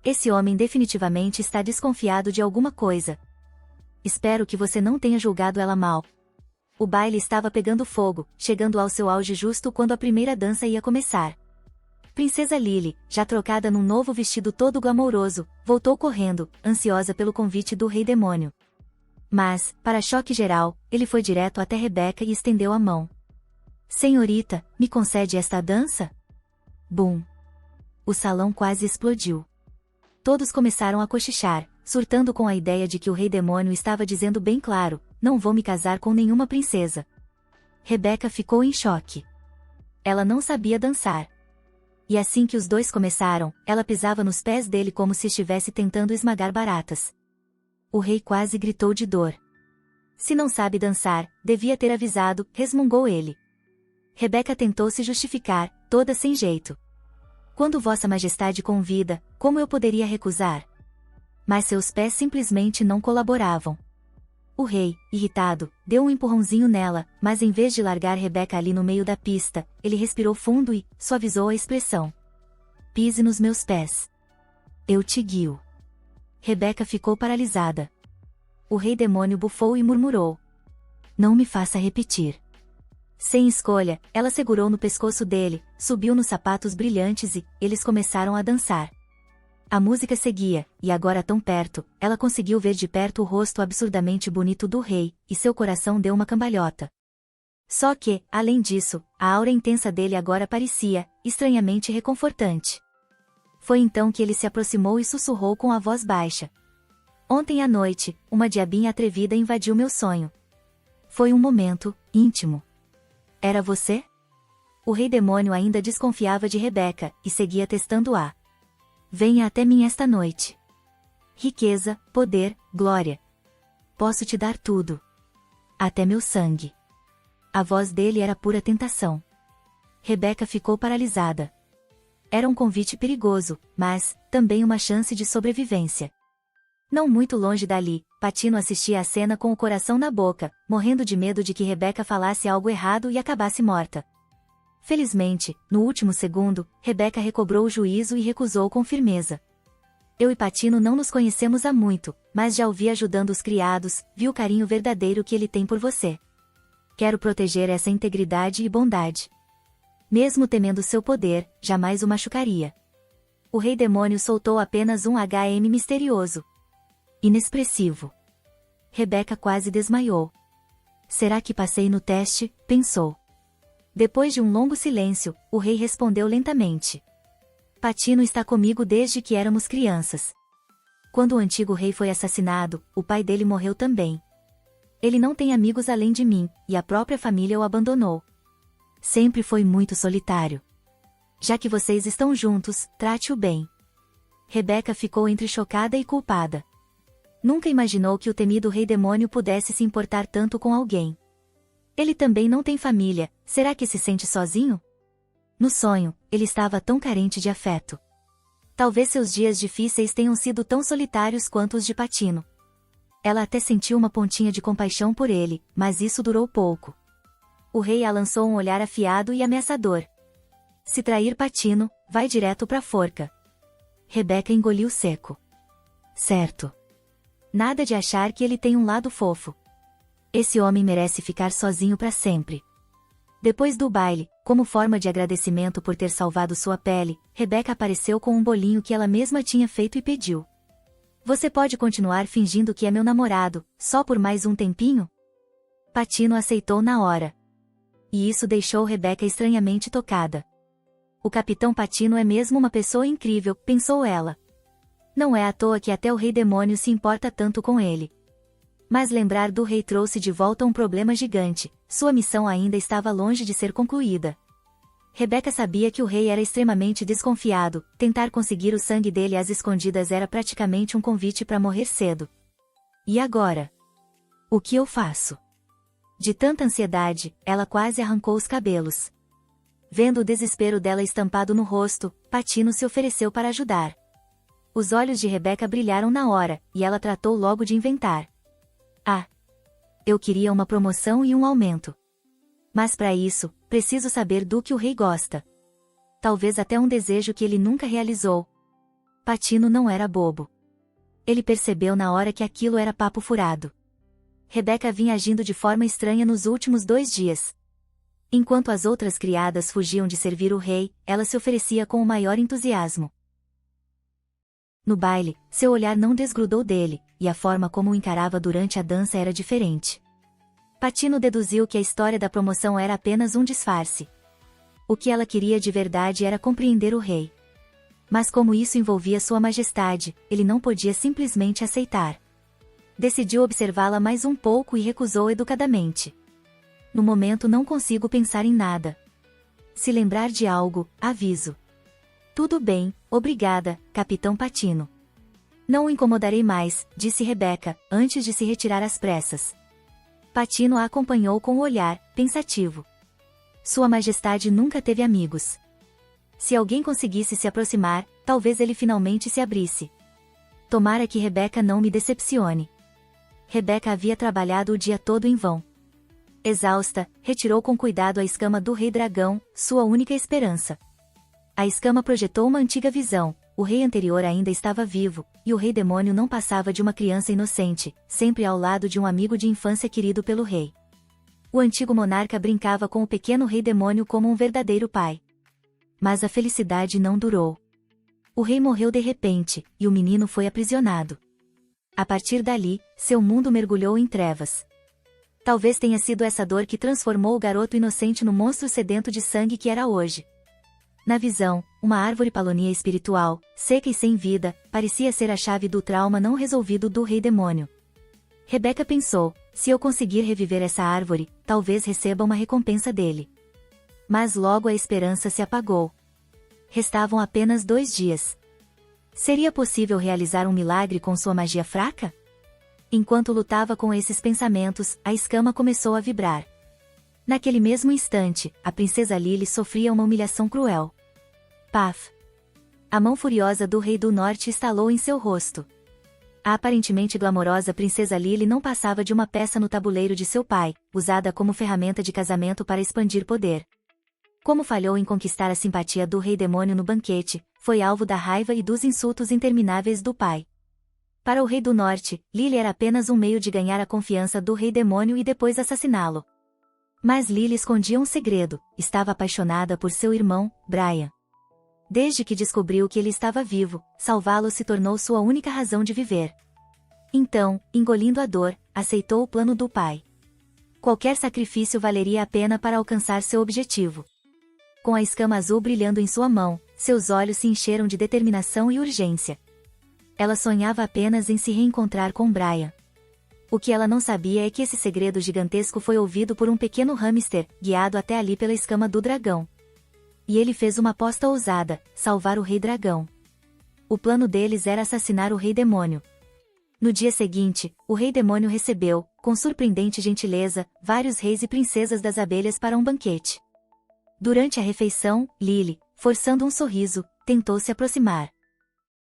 Esse homem definitivamente está desconfiado de alguma coisa. Espero que você não tenha julgado ela mal. O baile estava pegando fogo, chegando ao seu auge justo quando a primeira dança ia começar. Princesa Lily, já trocada num novo vestido todo glamouroso, voltou correndo, ansiosa pelo convite do Rei Demônio. Mas, para choque geral, ele foi direto até Rebeca e estendeu a mão. Senhorita, me concede esta dança? Bum! O salão quase explodiu. Todos começaram a cochichar, surtando com a ideia de que o Rei Demônio estava dizendo bem claro, não vou me casar com nenhuma princesa. Rebeca ficou em choque. Ela não sabia dançar. E assim que os dois começaram, ela pisava nos pés dele como se estivesse tentando esmagar baratas. O rei quase gritou de dor. Se não sabe dançar, devia ter avisado, resmungou ele. Rebeca tentou se justificar, toda sem jeito. Quando Vossa Majestade convida, como eu poderia recusar? Mas seus pés simplesmente não colaboravam. O rei, irritado, deu um empurrãozinho nela, mas em vez de largar Rebeca ali no meio da pista, ele respirou fundo e suavizou a expressão. Pise nos meus pés. Eu te guio. Rebeca ficou paralisada. O rei demônio bufou e murmurou. Não me faça repetir. Sem escolha, ela segurou no pescoço dele, subiu nos sapatos brilhantes e eles começaram a dançar. A música seguia, e agora tão perto, ela conseguiu ver de perto o rosto absurdamente bonito do rei, e seu coração deu uma cambalhota. Só que, além disso, a aura intensa dele agora parecia, estranhamente reconfortante. Foi então que ele se aproximou e sussurrou com a voz baixa. Ontem à noite, uma diabinha atrevida invadiu meu sonho. Foi um momento íntimo. Era você? O rei demônio ainda desconfiava de Rebeca, e seguia testando-a. Venha até mim esta noite. Riqueza, poder, glória. Posso te dar tudo. Até meu sangue. A voz dele era pura tentação. Rebeca ficou paralisada. Era um convite perigoso, mas, também uma chance de sobrevivência. Não muito longe dali, Patino assistia à cena com o coração na boca, morrendo de medo de que Rebeca falasse algo errado e acabasse morta. Felizmente, no último segundo, Rebeca recobrou o juízo e recusou com firmeza. Eu e Patino não nos conhecemos há muito, mas já o vi ajudando os criados, vi o carinho verdadeiro que ele tem por você. Quero proteger essa integridade e bondade. Mesmo temendo seu poder, jamais o machucaria. O rei demônio soltou apenas um HM misterioso. Inexpressivo. Rebeca quase desmaiou. Será que passei no teste? Pensou. Depois de um longo silêncio, o rei respondeu lentamente. Patino está comigo desde que éramos crianças. Quando o antigo rei foi assassinado, o pai dele morreu também. Ele não tem amigos além de mim, e a própria família o abandonou. Sempre foi muito solitário. Já que vocês estão juntos, trate-o bem. Rebeca ficou entre chocada e culpada. Nunca imaginou que o temido rei demônio pudesse se importar tanto com alguém. Ele também não tem família, será que se sente sozinho? No sonho, ele estava tão carente de afeto. Talvez seus dias difíceis tenham sido tão solitários quanto os de Patino. Ela até sentiu uma pontinha de compaixão por ele, mas isso durou pouco. O rei a lançou um olhar afiado e ameaçador. Se trair Patino, vai direto pra forca. Rebeca engoliu seco. Certo. Nada de achar que ele tem um lado fofo. Esse homem merece ficar sozinho para sempre. Depois do baile, como forma de agradecimento por ter salvado sua pele, Rebeca apareceu com um bolinho que ela mesma tinha feito e pediu. Você pode continuar fingindo que é meu namorado, só por mais um tempinho? Patino aceitou na hora. E isso deixou Rebeca estranhamente tocada. O Capitão Patino é mesmo uma pessoa incrível, pensou ela. Não é à toa que até o rei demônio se importa tanto com ele. Mas lembrar do rei trouxe de volta um problema gigante, sua missão ainda estava longe de ser concluída. Rebeca sabia que o rei era extremamente desconfiado, tentar conseguir o sangue dele às escondidas era praticamente um convite para morrer cedo. E agora? O que eu faço? De tanta ansiedade, ela quase arrancou os cabelos. Vendo o desespero dela estampado no rosto, Patino se ofereceu para ajudar. Os olhos de Rebeca brilharam na hora, e ela tratou logo de inventar. Ah! Eu queria uma promoção e um aumento. Mas para isso, preciso saber do que o rei gosta. Talvez até um desejo que ele nunca realizou. Patino não era bobo. Ele percebeu na hora que aquilo era papo furado. Rebeca vinha agindo de forma estranha nos últimos 2 dias. Enquanto as outras criadas fugiam de servir o rei, ela se oferecia com o maior entusiasmo. No baile, seu olhar não desgrudou dele, e a forma como o encarava durante a dança era diferente. Patino deduziu que a história da promoção era apenas um disfarce. O que ela queria de verdade era compreender o rei. Mas como isso envolvia sua majestade, ele não podia simplesmente aceitar. Decidiu observá-la mais um pouco e recusou educadamente. No momento não consigo pensar em nada. Se lembrar de algo, aviso. Tudo bem, obrigada, Capitão Patino. Não o incomodarei mais, disse Rebeca, antes de se retirar às pressas. Patino a acompanhou com o olhar, pensativo. Sua Majestade nunca teve amigos. Se alguém conseguisse se aproximar, talvez ele finalmente se abrisse. Tomara que Rebeca não me decepcione. Rebeca havia trabalhado o dia todo em vão. Exausta, retirou com cuidado a escama do rei dragão, sua única esperança. A escama projetou uma antiga visão. O rei anterior ainda estava vivo, e o rei demônio não passava de uma criança inocente, sempre ao lado de um amigo de infância querido pelo rei. O antigo monarca brincava com o pequeno rei demônio como um verdadeiro pai. Mas a felicidade não durou. O rei morreu de repente, e o menino foi aprisionado. A partir dali, seu mundo mergulhou em trevas. Talvez tenha sido essa dor que transformou o garoto inocente no monstro sedento de sangue que era hoje. Na visão, uma árvore palonia espiritual, seca e sem vida, parecia ser a chave do trauma não resolvido do rei demônio. Rebeca pensou, se eu conseguir reviver essa árvore, talvez receba uma recompensa dele. Mas logo a esperança se apagou. Restavam apenas 2 dias. Seria possível realizar um milagre com sua magia fraca? Enquanto lutava com esses pensamentos, a escama começou a vibrar. Naquele mesmo instante, a princesa Lily sofria uma humilhação cruel. Paf! A mão furiosa do rei do norte estalou em seu rosto. A aparentemente glamourosa princesa Lily não passava de uma peça no tabuleiro de seu pai, usada como ferramenta de casamento para expandir poder. Como falhou em conquistar a simpatia do rei demônio no banquete, foi alvo da raiva e dos insultos intermináveis do pai. Para o rei do norte, Lily era apenas um meio de ganhar a confiança do rei demônio e depois assassiná-lo. Mas Lily escondia um segredo, estava apaixonada por seu irmão, Brian. Desde que descobriu que ele estava vivo, salvá-lo se tornou sua única razão de viver. Então, engolindo a dor, aceitou o plano do pai. Qualquer sacrifício valeria a pena para alcançar seu objetivo. Com a escama azul brilhando em sua mão, seus olhos se encheram de determinação e urgência. Ela sonhava apenas em se reencontrar com Brian. O que ela não sabia é que esse segredo gigantesco foi ouvido por um pequeno hamster, guiado até ali pela escama do dragão. E ele fez uma aposta ousada, salvar o rei dragão. O plano deles era assassinar o rei demônio. No dia seguinte, o rei demônio recebeu, com surpreendente gentileza, vários reis e princesas das abelhas para um banquete. Durante a refeição, Lily, forçando um sorriso, tentou se aproximar.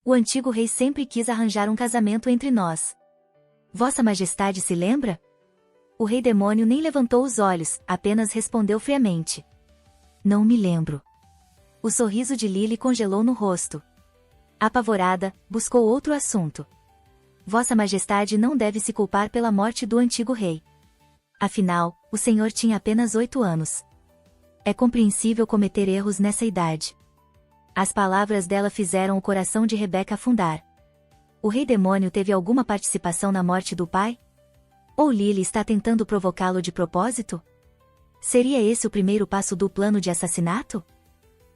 O antigo rei sempre quis arranjar um casamento entre nós. Vossa Majestade se lembra? O rei demônio nem levantou os olhos, apenas respondeu friamente. Não me lembro. O sorriso de Lily congelou no rosto. Apavorada, buscou outro assunto. Vossa Majestade não deve se culpar pela morte do antigo rei. Afinal, o senhor tinha apenas 8 anos. É compreensível cometer erros nessa idade. As palavras dela fizeram o coração de Rebeca afundar. O rei demônio teve alguma participação na morte do pai? Ou Lily está tentando provocá-lo de propósito? Seria esse o primeiro passo do plano de assassinato?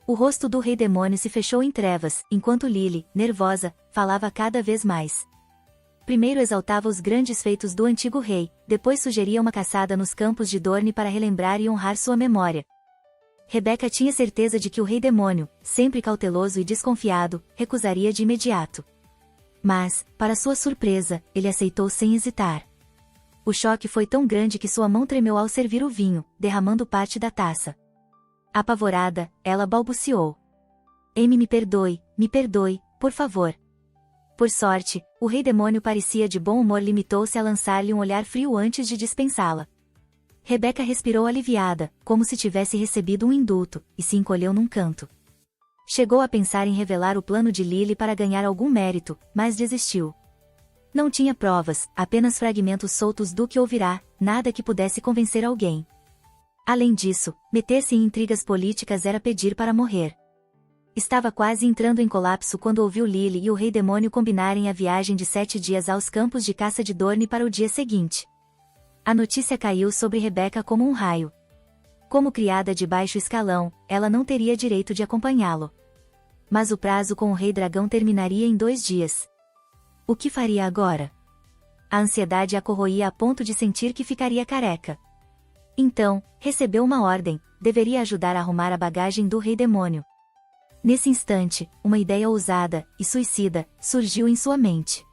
O rosto do rei demônio se fechou em trevas, enquanto Lily, nervosa, falava cada vez mais. Primeiro exaltava os grandes feitos do antigo rei, depois sugeria uma caçada nos campos de Dorne para relembrar e honrar sua memória. Rebeca tinha certeza de que o rei demônio, sempre cauteloso e desconfiado, recusaria de imediato. Mas, para sua surpresa, ele aceitou sem hesitar. O choque foi tão grande que sua mão tremeu ao servir o vinho, derramando parte da taça. Apavorada, ela balbuciou. Amy, me perdoe, por favor. Por sorte, o rei demônio parecia de bom humor, limitou-se a lançar-lhe um olhar frio antes de dispensá-la. Rebeca respirou aliviada, como se tivesse recebido um indulto, e se encolheu num canto. Chegou a pensar em revelar o plano de Lily para ganhar algum mérito, mas desistiu. Não tinha provas, apenas fragmentos soltos do que ouvirá, nada que pudesse convencer alguém. Além disso, meter-se em intrigas políticas era pedir para morrer. Estava quase entrando em colapso quando ouviu Lily e o rei demônio combinarem a viagem de 7 dias aos campos de caça de Dorne para o dia seguinte. A notícia caiu sobre Rebeca como um raio. Como criada de baixo escalão, ela não teria direito de acompanhá-lo. Mas o prazo com o rei dragão terminaria em 2 dias. O que faria agora? A ansiedade a corroía a ponto de sentir que ficaria careca. Então, recebeu uma ordem, deveria ajudar a arrumar a bagagem do rei demônio. Nesse instante, uma ideia ousada e suicida surgiu em sua mente.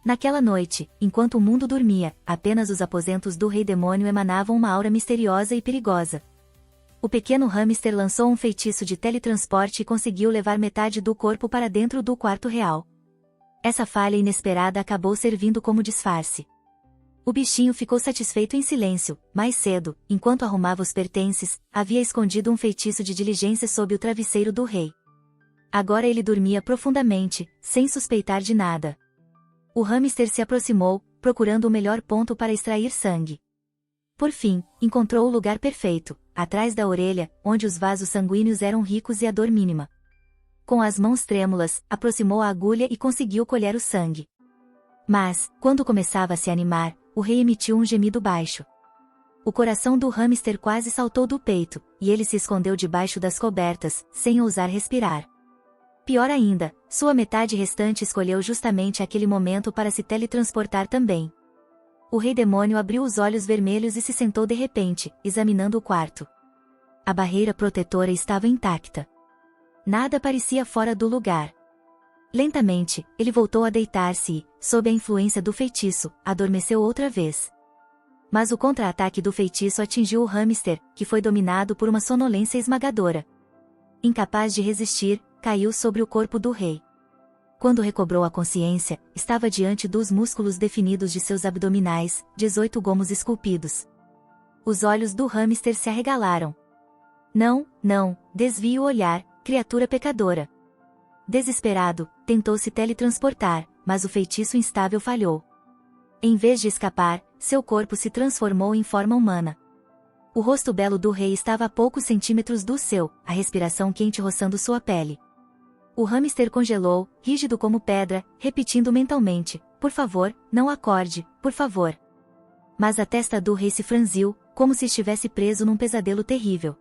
Naquela noite, enquanto o mundo dormia, apenas os aposentos do rei demônio emanavam uma aura misteriosa e perigosa. O pequeno hamster lançou um feitiço de teletransporte e conseguiu levar metade do corpo para dentro do quarto real. Essa falha inesperada acabou servindo como disfarce. O bichinho ficou satisfeito em silêncio. Mais cedo, enquanto arrumava os pertences, havia escondido um feitiço de diligência sob o travesseiro do rei. Agora ele dormia profundamente, sem suspeitar de nada. O hamster se aproximou, procurando o melhor ponto para extrair sangue. Por fim, encontrou o lugar perfeito, atrás da orelha, onde os vasos sanguíneos eram ricos e a dor mínima. Com as mãos trêmulas, aproximou a agulha e conseguiu colher o sangue. Mas, quando começava a se animar, o rei emitiu um gemido baixo. O coração do hamster quase saltou do peito, e ele se escondeu debaixo das cobertas, sem ousar respirar. Pior ainda, sua metade restante escolheu justamente aquele momento para se teletransportar também. O rei demônio abriu os olhos vermelhos e se sentou de repente, examinando o quarto. A barreira protetora estava intacta. Nada parecia fora do lugar. Lentamente, ele voltou a deitar-se e, sob a influência do feitiço, adormeceu outra vez. Mas o contra-ataque do feitiço atingiu o hamster, que foi dominado por uma sonolência esmagadora. Incapaz de resistir, caiu sobre o corpo do rei. Quando recobrou a consciência, estava diante dos músculos definidos de seus abdominais, 18 gomos esculpidos. Os olhos do hamster se arregalaram. Não, não, desvie o olhar, criatura pecadora. Desesperado, tentou se teletransportar, mas o feitiço instável falhou. Em vez de escapar, seu corpo se transformou em forma humana. O rosto belo do rei estava a poucos centímetros do seu, a respiração quente roçando sua pele. O hamster congelou, rígido como pedra, repetindo mentalmente, por favor, não acorde, por favor. Mas a testa do rei se franziu, como se estivesse preso num pesadelo terrível.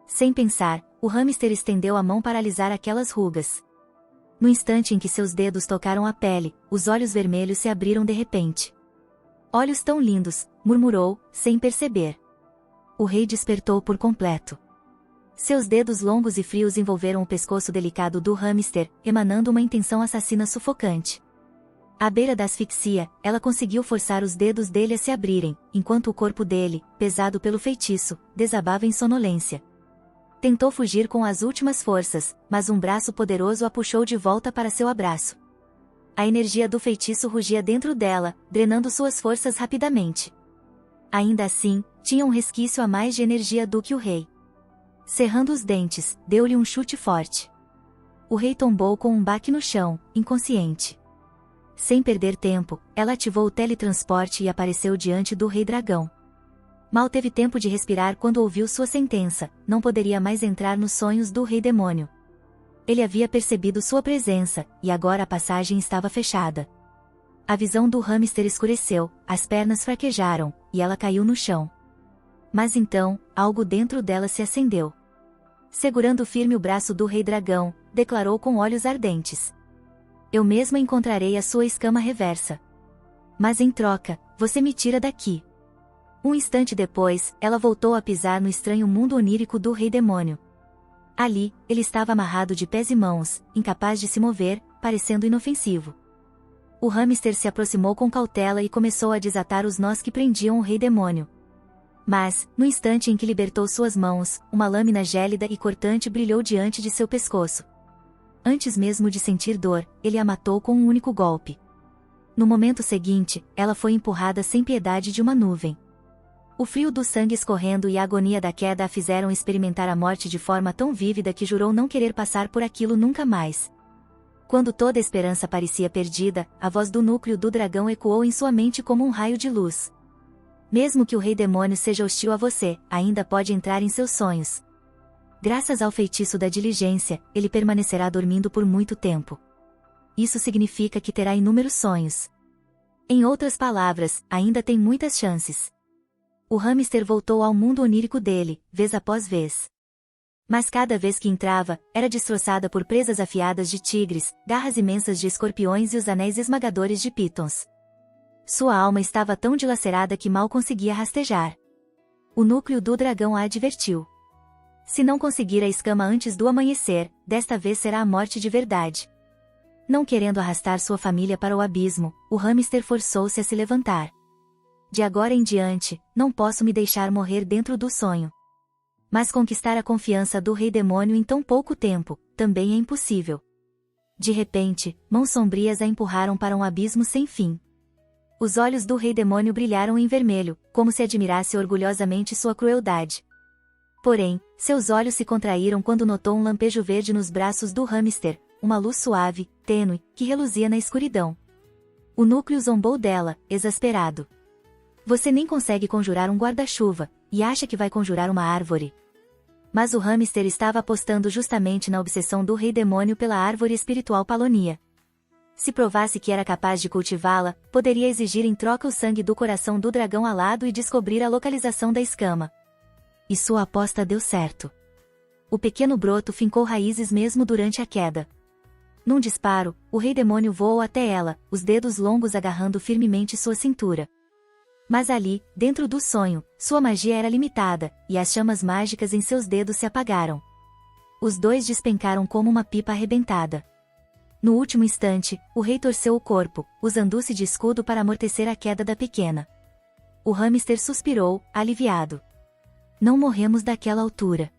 Sem pensar, o hamster estendeu a mão para alisar aquelas rugas. No instante em que seus dedos tocaram a pele, os olhos vermelhos se abriram de repente. Olhos tão lindos, murmurou, sem perceber. O rei despertou por completo. Seus dedos longos e frios envolveram o pescoço delicado do hamster, emanando uma intenção assassina sufocante. À beira da asfixia, ela conseguiu forçar os dedos dele a se abrirem, enquanto o corpo dele, pesado pelo feitiço, desabava em sonolência. Tentou fugir com as últimas forças, mas um braço poderoso a puxou de volta para seu abraço. A energia do feitiço rugia dentro dela, drenando suas forças rapidamente. Ainda assim, tinha um resquício a mais de energia do que o rei. Cerrando os dentes, deu-lhe um chute forte. O rei tombou com um baque no chão, inconsciente. Sem perder tempo, ela ativou o teletransporte e apareceu diante do rei dragão. Mal teve tempo de respirar quando ouviu sua sentença, não poderia mais entrar nos sonhos do rei demônio. Ele havia percebido sua presença, e agora a passagem estava fechada. A visão do hamster escureceu, as pernas fraquejaram, e ela caiu no chão. Mas então, algo dentro dela se acendeu. Segurando firme o braço do rei dragão, declarou com olhos ardentes. Eu mesma encontrarei a sua escama reversa. Mas em troca, você me tira daqui. Um instante depois, ela voltou a pisar no estranho mundo onírico do rei demônio. Ali, ele estava amarrado de pés e mãos, incapaz de se mover, parecendo inofensivo. O hamster se aproximou com cautela e começou a desatar os nós que prendiam o rei demônio. Mas, no instante em que libertou suas mãos, uma lâmina gélida e cortante brilhou diante de seu pescoço. Antes mesmo de sentir dor, ele a matou com um único golpe. No momento seguinte, ela foi empurrada sem piedade de uma nuvem. O frio do sangue escorrendo e a agonia da queda a fizeram experimentar a morte de forma tão vívida que jurou não querer passar por aquilo nunca mais. Quando toda a esperança parecia perdida, a voz do núcleo do dragão ecoou em sua mente como um raio de luz. Mesmo que o rei demônio seja hostil a você, ainda pode entrar em seus sonhos. Graças ao feitiço da diligência, ele permanecerá dormindo por muito tempo. Isso significa que terá inúmeros sonhos. Em outras palavras, ainda tem muitas chances. O hamster voltou ao mundo onírico dele, vez após vez. Mas cada vez que entrava, era destroçada por presas afiadas de tigres, garras imensas de escorpiões e os anéis esmagadores de pitons. Sua alma estava tão dilacerada que mal conseguia rastejar. O núcleo do dragão a advertiu. Se não conseguir a escama antes do amanhecer, desta vez será a morte de verdade. Não querendo arrastar sua família para o abismo, o hamster forçou-se a se levantar. De agora em diante, não posso me deixar morrer dentro do sonho. Mas conquistar a confiança do rei demônio em tão pouco tempo, também é impossível. De repente, mãos sombrias a empurraram para um abismo sem fim. Os olhos do rei demônio brilharam em vermelho, como se admirasse orgulhosamente sua crueldade. Porém, seus olhos se contraíram quando notou um lampejo verde nos braços do hamster, uma luz suave, tênue, que reluzia na escuridão. O núcleo zombou dela, exasperado. Você nem consegue conjurar um guarda-chuva, e acha que vai conjurar uma árvore. Mas o hamster estava apostando justamente na obsessão do rei demônio pela árvore espiritual Palonia. Se provasse que era capaz de cultivá-la, poderia exigir em troca o sangue do coração do dragão alado e descobrir a localização da escama. E sua aposta deu certo. O pequeno broto fincou raízes mesmo durante a queda. Num disparo, o rei demônio voou até ela, os dedos longos agarrando firmemente sua cintura. Mas ali, dentro do sonho, sua magia era limitada, e as chamas mágicas em seus dedos se apagaram. Os dois despencaram como uma pipa arrebentada. No último instante, o rei torceu o corpo, usando-se de escudo para amortecer a queda da pequena. O hamster suspirou, aliviado. Não morremos daquela altura.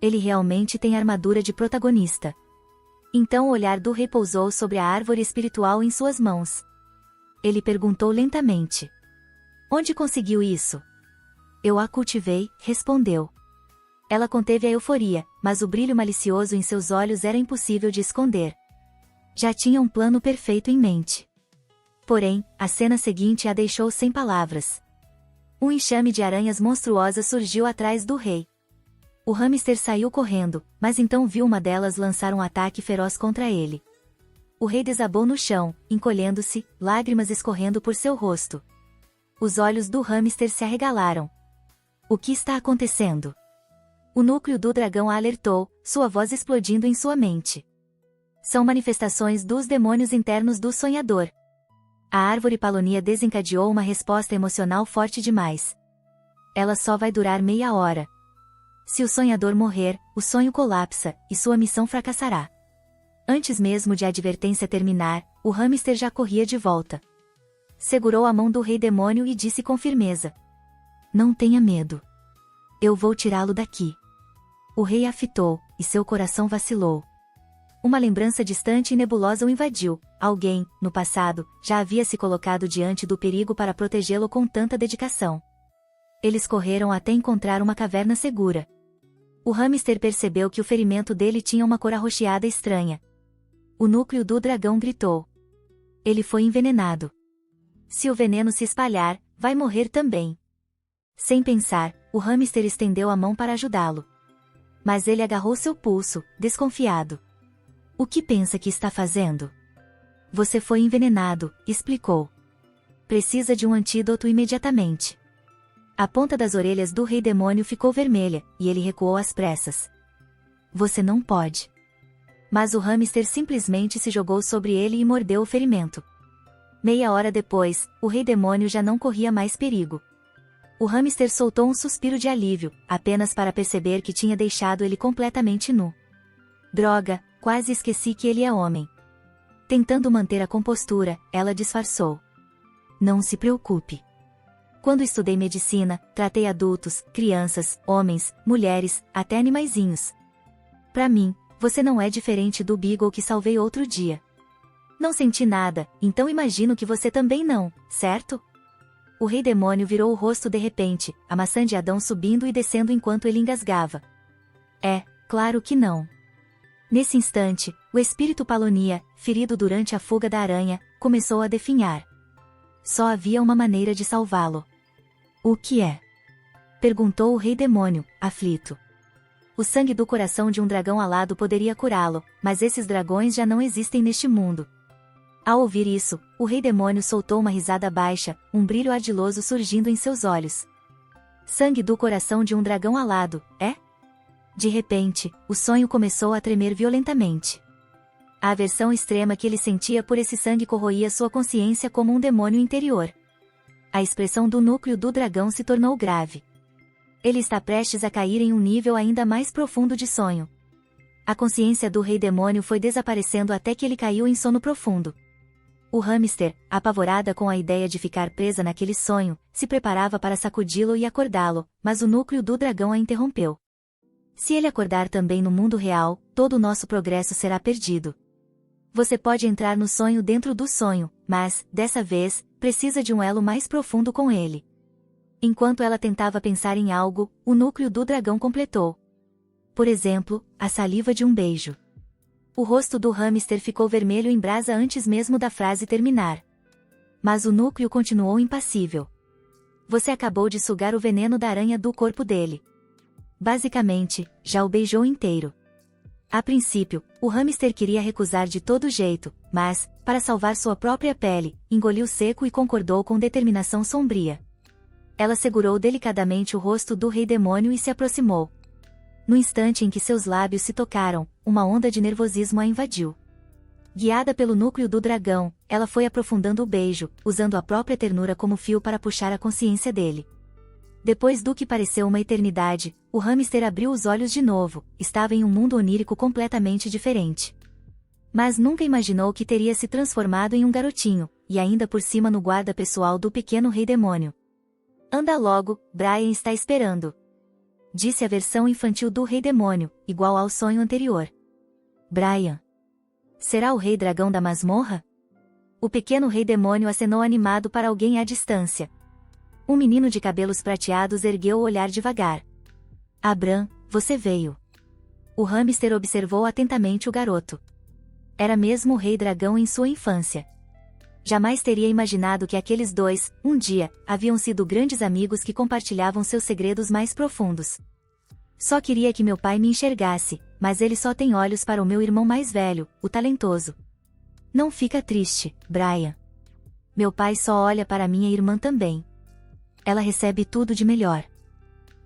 Ele realmente tem armadura de protagonista. Então o olhar do rei pousou sobre a árvore espiritual em suas mãos. Ele perguntou lentamente. Onde conseguiu isso? Eu a cultivei, respondeu. Ela conteve a euforia, mas o brilho malicioso em seus olhos era impossível de esconder. Já tinha um plano perfeito em mente. Porém, a cena seguinte a deixou sem palavras. Um enxame de aranhas monstruosas surgiu atrás do rei. O hamster saiu correndo, mas então viu uma delas lançar um ataque feroz contra ele. O rei desabou no chão, encolhendo-se, lágrimas escorrendo por seu rosto. Os olhos do hamster se arregalaram. O que está acontecendo? O núcleo do dragão a alertou, sua voz explodindo em sua mente. São manifestações dos demônios internos do sonhador. A árvore Palonia desencadeou uma resposta emocional forte demais. Ela só vai durar meia hora. Se o sonhador morrer, o sonho colapsa, e sua missão fracassará. Antes mesmo de a advertência terminar, o hamster já corria de volta. Segurou a mão do rei demônio e disse com firmeza. Não tenha medo. Eu vou tirá-lo daqui. O rei a fitou, e seu coração vacilou. Uma lembrança distante e nebulosa o invadiu. Alguém, no passado, já havia se colocado diante do perigo para protegê-lo com tanta dedicação. Eles correram até encontrar uma caverna segura. O hamster percebeu que o ferimento dele tinha uma cor arroxeada estranha. O núcleo do dragão gritou. Ele foi envenenado. Se o veneno se espalhar, vai morrer também. Sem pensar, o hamster estendeu a mão para ajudá-lo. Mas ele agarrou seu pulso, desconfiado. O que pensa que está fazendo? Você foi envenenado, explicou. Precisa de um antídoto imediatamente. A ponta das orelhas do rei demônio ficou vermelha, e ele recuou às pressas. Você não pode. Mas o hamster simplesmente se jogou sobre ele e mordeu o ferimento. Meia hora depois, o rei demônio já não corria mais perigo. O hamster soltou um suspiro de alívio, apenas para perceber que tinha deixado ele completamente nu. Droga, quase esqueci que ele é homem. Tentando manter a compostura, ela disfarçou. Não se preocupe. Quando estudei medicina, tratei adultos, crianças, homens, mulheres, até animaizinhos. Para mim, você não é diferente do Beagle que salvei outro dia. Não senti nada, então imagino que você também não, certo? O rei demônio virou o rosto de repente, a maçã de Adão subindo e descendo enquanto ele engasgava. É, claro que não. Nesse instante, o espírito Palonia, ferido durante a fuga da aranha, começou a definhar. Só havia uma maneira de salvá-lo. O que é? Perguntou o rei demônio, aflito. O sangue do coração de um dragão alado poderia curá-lo, mas esses dragões já não existem neste mundo. Ao ouvir isso, o rei demônio soltou uma risada baixa, um brilho ardiloso surgindo em seus olhos. Sangue do coração de um dragão alado, é? De repente, o sonho começou a tremer violentamente. A aversão extrema que ele sentia por esse sangue corroía sua consciência como um demônio interior. A expressão do núcleo do dragão se tornou grave. Ele está prestes a cair em um nível ainda mais profundo de sonho. A consciência do rei demônio foi desaparecendo até que ele caiu em sono profundo. O hamster, apavorada com a ideia de ficar presa naquele sonho, se preparava para sacudi-lo e acordá-lo, mas o núcleo do dragão a interrompeu. Se ele acordar também no mundo real, todo o nosso progresso será perdido. Você pode entrar no sonho dentro do sonho, mas, dessa vez, precisa de um elo mais profundo com ele. Enquanto ela tentava pensar em algo, o núcleo do dragão completou. Por exemplo, a saliva de um beijo. O rosto do hamster ficou vermelho em brasa antes mesmo da frase terminar. Mas o núcleo continuou impassível. Você acabou de sugar o veneno da aranha do corpo dele. Basicamente, já o beijou inteiro. A princípio, o hamster queria recusar de todo jeito, mas, para salvar sua própria pele, engoliu seco e concordou com determinação sombria. Ela segurou delicadamente o rosto do rei demônio e se aproximou. No instante em que seus lábios se tocaram, uma onda de nervosismo a invadiu. Guiada pelo núcleo do dragão, ela foi aprofundando o beijo, usando a própria ternura como fio para puxar a consciência dele. Depois do que pareceu uma eternidade, o hamster abriu os olhos de novo, estava em um mundo onírico completamente diferente. Mas nunca imaginou que teria se transformado em um garotinho, e ainda por cima no guarda pessoal do pequeno rei demônio. Anda logo, Brian está esperando. Disse a versão infantil do rei demônio, igual ao sonho anterior. Brian. Será o rei dragão da masmorra? O pequeno rei demônio acenou animado para alguém à distância. Um menino de cabelos prateados ergueu o olhar devagar. Abram, você veio. O hamster observou atentamente o garoto. Era mesmo o rei dragão em sua infância. Jamais teria imaginado que aqueles dois, um dia, haviam sido grandes amigos que compartilhavam seus segredos mais profundos. Só queria que meu pai me enxergasse, mas ele só tem olhos para o meu irmão mais velho, o talentoso. Não fica triste, Brian. Meu pai só olha para minha irmã também. Ela recebe tudo de melhor.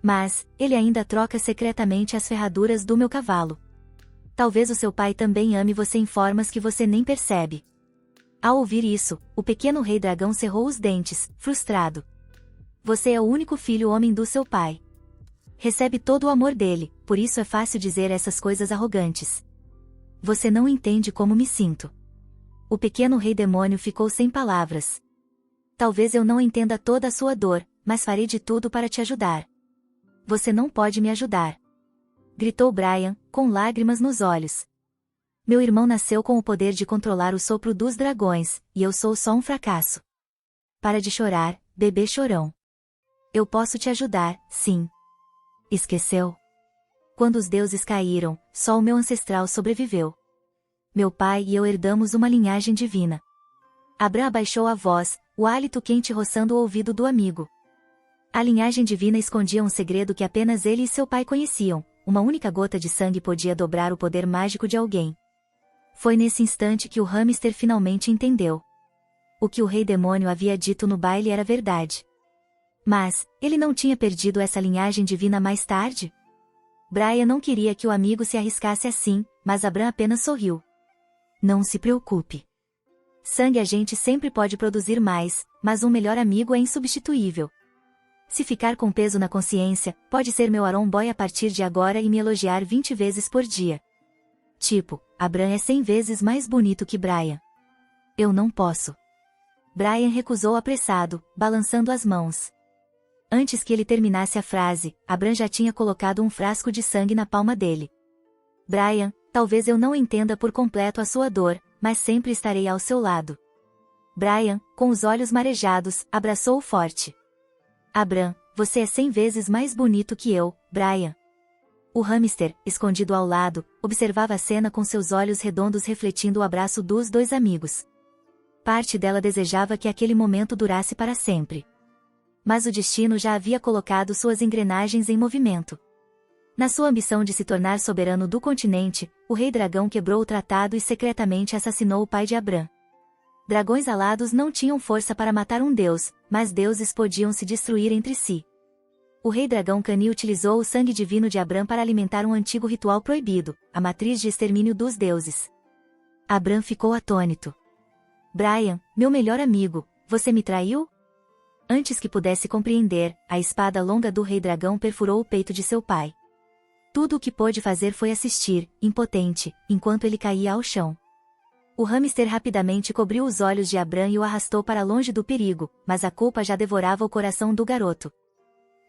Mas, ele ainda troca secretamente as ferraduras do meu cavalo. Talvez o seu pai também ame você em formas que você nem percebe. Ao ouvir isso, o pequeno rei dragão cerrou os dentes, frustrado. Você é o único filho homem do seu pai. Recebe todo o amor dele, por isso é fácil dizer essas coisas arrogantes. Você não entende como me sinto. O pequeno rei demônio ficou sem palavras. Talvez eu não entenda toda a sua dor, mas farei de tudo para te ajudar. Você não pode me ajudar. Gritou Brian, com lágrimas nos olhos. Meu irmão nasceu com o poder de controlar o sopro dos dragões, e eu sou só um fracasso. Para de chorar, bebê chorão. Eu posso te ajudar, sim. Esqueceu? Quando os deuses caíram, só o meu ancestral sobreviveu. Meu pai e eu herdamos uma linhagem divina. Abram abaixou a voz, o hálito quente roçando o ouvido do amigo. A linhagem divina escondia um segredo que apenas ele e seu pai conheciam. Uma única gota de sangue podia dobrar o poder mágico de alguém. Foi nesse instante que o hamster finalmente entendeu. O que o rei demônio havia dito no baile era verdade. Mas, ele não tinha perdido essa linhagem divina mais tarde? Brian não queria que o amigo se arriscasse assim, mas Abram apenas sorriu. Não se preocupe. Sangue a gente sempre pode produzir mais, mas um melhor amigo é insubstituível. Se ficar com peso na consciência, pode ser meu Aron Boy a partir de agora e me elogiar 20 vezes por dia. Tipo, Abram é 100 vezes mais bonito que Brian. Eu não posso. Brian recusou apressado, balançando as mãos. Antes que ele terminasse a frase, Abram já tinha colocado um frasco de sangue na palma dele. Brian, talvez eu não entenda por completo a sua dor, mas sempre estarei ao seu lado. Brian, com os olhos marejados, abraçou-o forte. Abram, você é 100 vezes mais bonito que eu, Brian. O hamster, escondido ao lado, observava a cena com seus olhos redondos refletindo o abraço dos dois amigos. Parte dela desejava que aquele momento durasse para sempre. Mas o destino já havia colocado suas engrenagens em movimento. Na sua ambição de se tornar soberano do continente, o rei dragão quebrou o tratado e secretamente assassinou o pai de Abram. Dragões alados não tinham força para matar um deus, mas deuses podiam se destruir entre si. O rei dragão Cani utilizou o sangue divino de Abram para alimentar um antigo ritual proibido, a matriz de extermínio dos deuses. Abram ficou atônito. Brian, meu melhor amigo, você me traiu? Antes que pudesse compreender, a espada longa do rei dragão perfurou o peito de seu pai. Tudo o que pôde fazer foi assistir, impotente, enquanto ele caía ao chão. O hamster rapidamente cobriu os olhos de Abram e o arrastou para longe do perigo, mas a culpa já devorava o coração do garoto.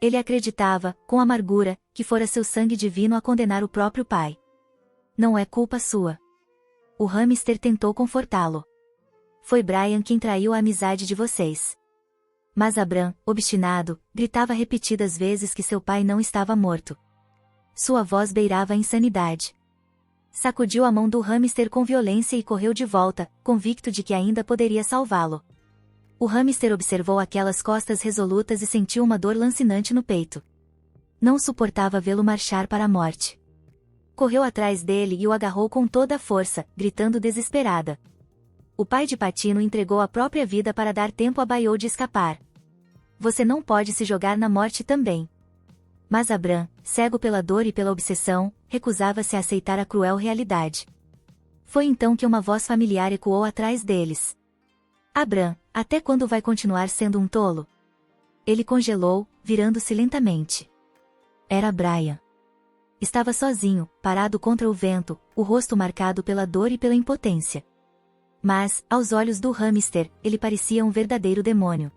Ele acreditava, com amargura, que fora seu sangue divino a condenar o próprio pai. Não é culpa sua. O hamster tentou confortá-lo. Foi Brian quem traiu a amizade de vocês. Mas Abram, obstinado, gritava repetidas vezes que seu pai não estava morto. Sua voz beirava a insanidade. Sacudiu a mão do hamster com violência e correu de volta, convicto de que ainda poderia salvá-lo. O hamster observou aquelas costas resolutas e sentiu uma dor lancinante no peito. Não suportava vê-lo marchar para a morte. Correu atrás dele e o agarrou com toda a força, gritando desesperada. O pai de Patino entregou a própria vida para dar tempo a Bayou de escapar. Você não pode se jogar na morte também. Mas Abram, cego pela dor e pela obsessão, recusava-se a aceitar a cruel realidade. Foi então que uma voz familiar ecoou atrás deles. Abram, até quando vai continuar sendo um tolo? Ele congelou, virando-se lentamente. Era Brian. Estava sozinho, parado contra o vento, o rosto marcado pela dor e pela impotência. Mas, aos olhos do hamster, ele parecia um verdadeiro demônio.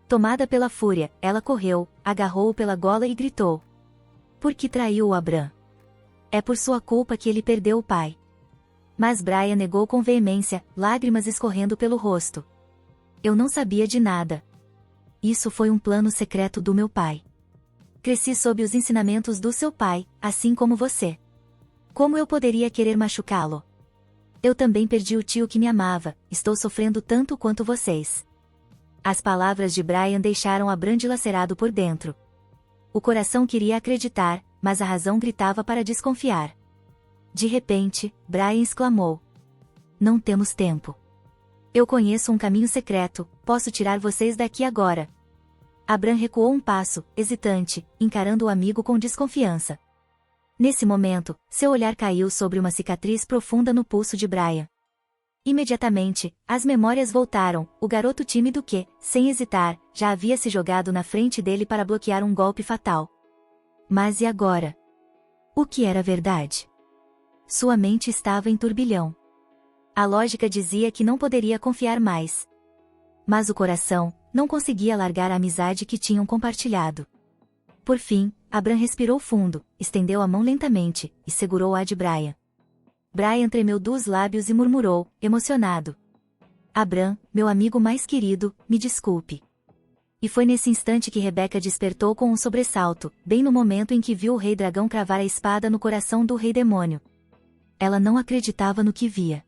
Tomada pela fúria, ela correu, agarrou-o pela gola e gritou. Por que traiu o Abram? É por sua culpa que ele perdeu o pai. Mas Brian negou com veemência, lágrimas escorrendo pelo rosto. Eu não sabia de nada. Isso foi um plano secreto do meu pai. Cresci sob os ensinamentos do seu pai, assim como você. Como eu poderia querer machucá-lo? Eu também perdi o tio que me amava, estou sofrendo tanto quanto vocês. As palavras de Brian deixaram Abram dilacerado por dentro. O coração queria acreditar, mas a razão gritava para desconfiar. De repente, Brian exclamou. Não temos tempo. Eu conheço um caminho secreto, posso tirar vocês daqui agora. Abram recuou um passo, hesitante, encarando o amigo com desconfiança. Nesse momento, seu olhar caiu sobre uma cicatriz profunda no pulso de Brian. Imediatamente, as memórias voltaram, o garoto tímido que, sem hesitar, já havia se jogado na frente dele para bloquear um golpe fatal. Mas e agora? O que era verdade? Sua mente estava em turbilhão. A lógica dizia que não poderia confiar mais. Mas o coração não conseguia largar a amizade que tinham compartilhado. Por fim, Abram respirou fundo, estendeu a mão lentamente, e segurou a de Brian. Brian tremeu dos lábios e murmurou, emocionado. Abram, meu amigo mais querido, me desculpe. E foi nesse instante que Rebeca despertou com um sobressalto, bem no momento em que viu o rei dragão cravar a espada no coração do rei demônio. Ela não acreditava no que via.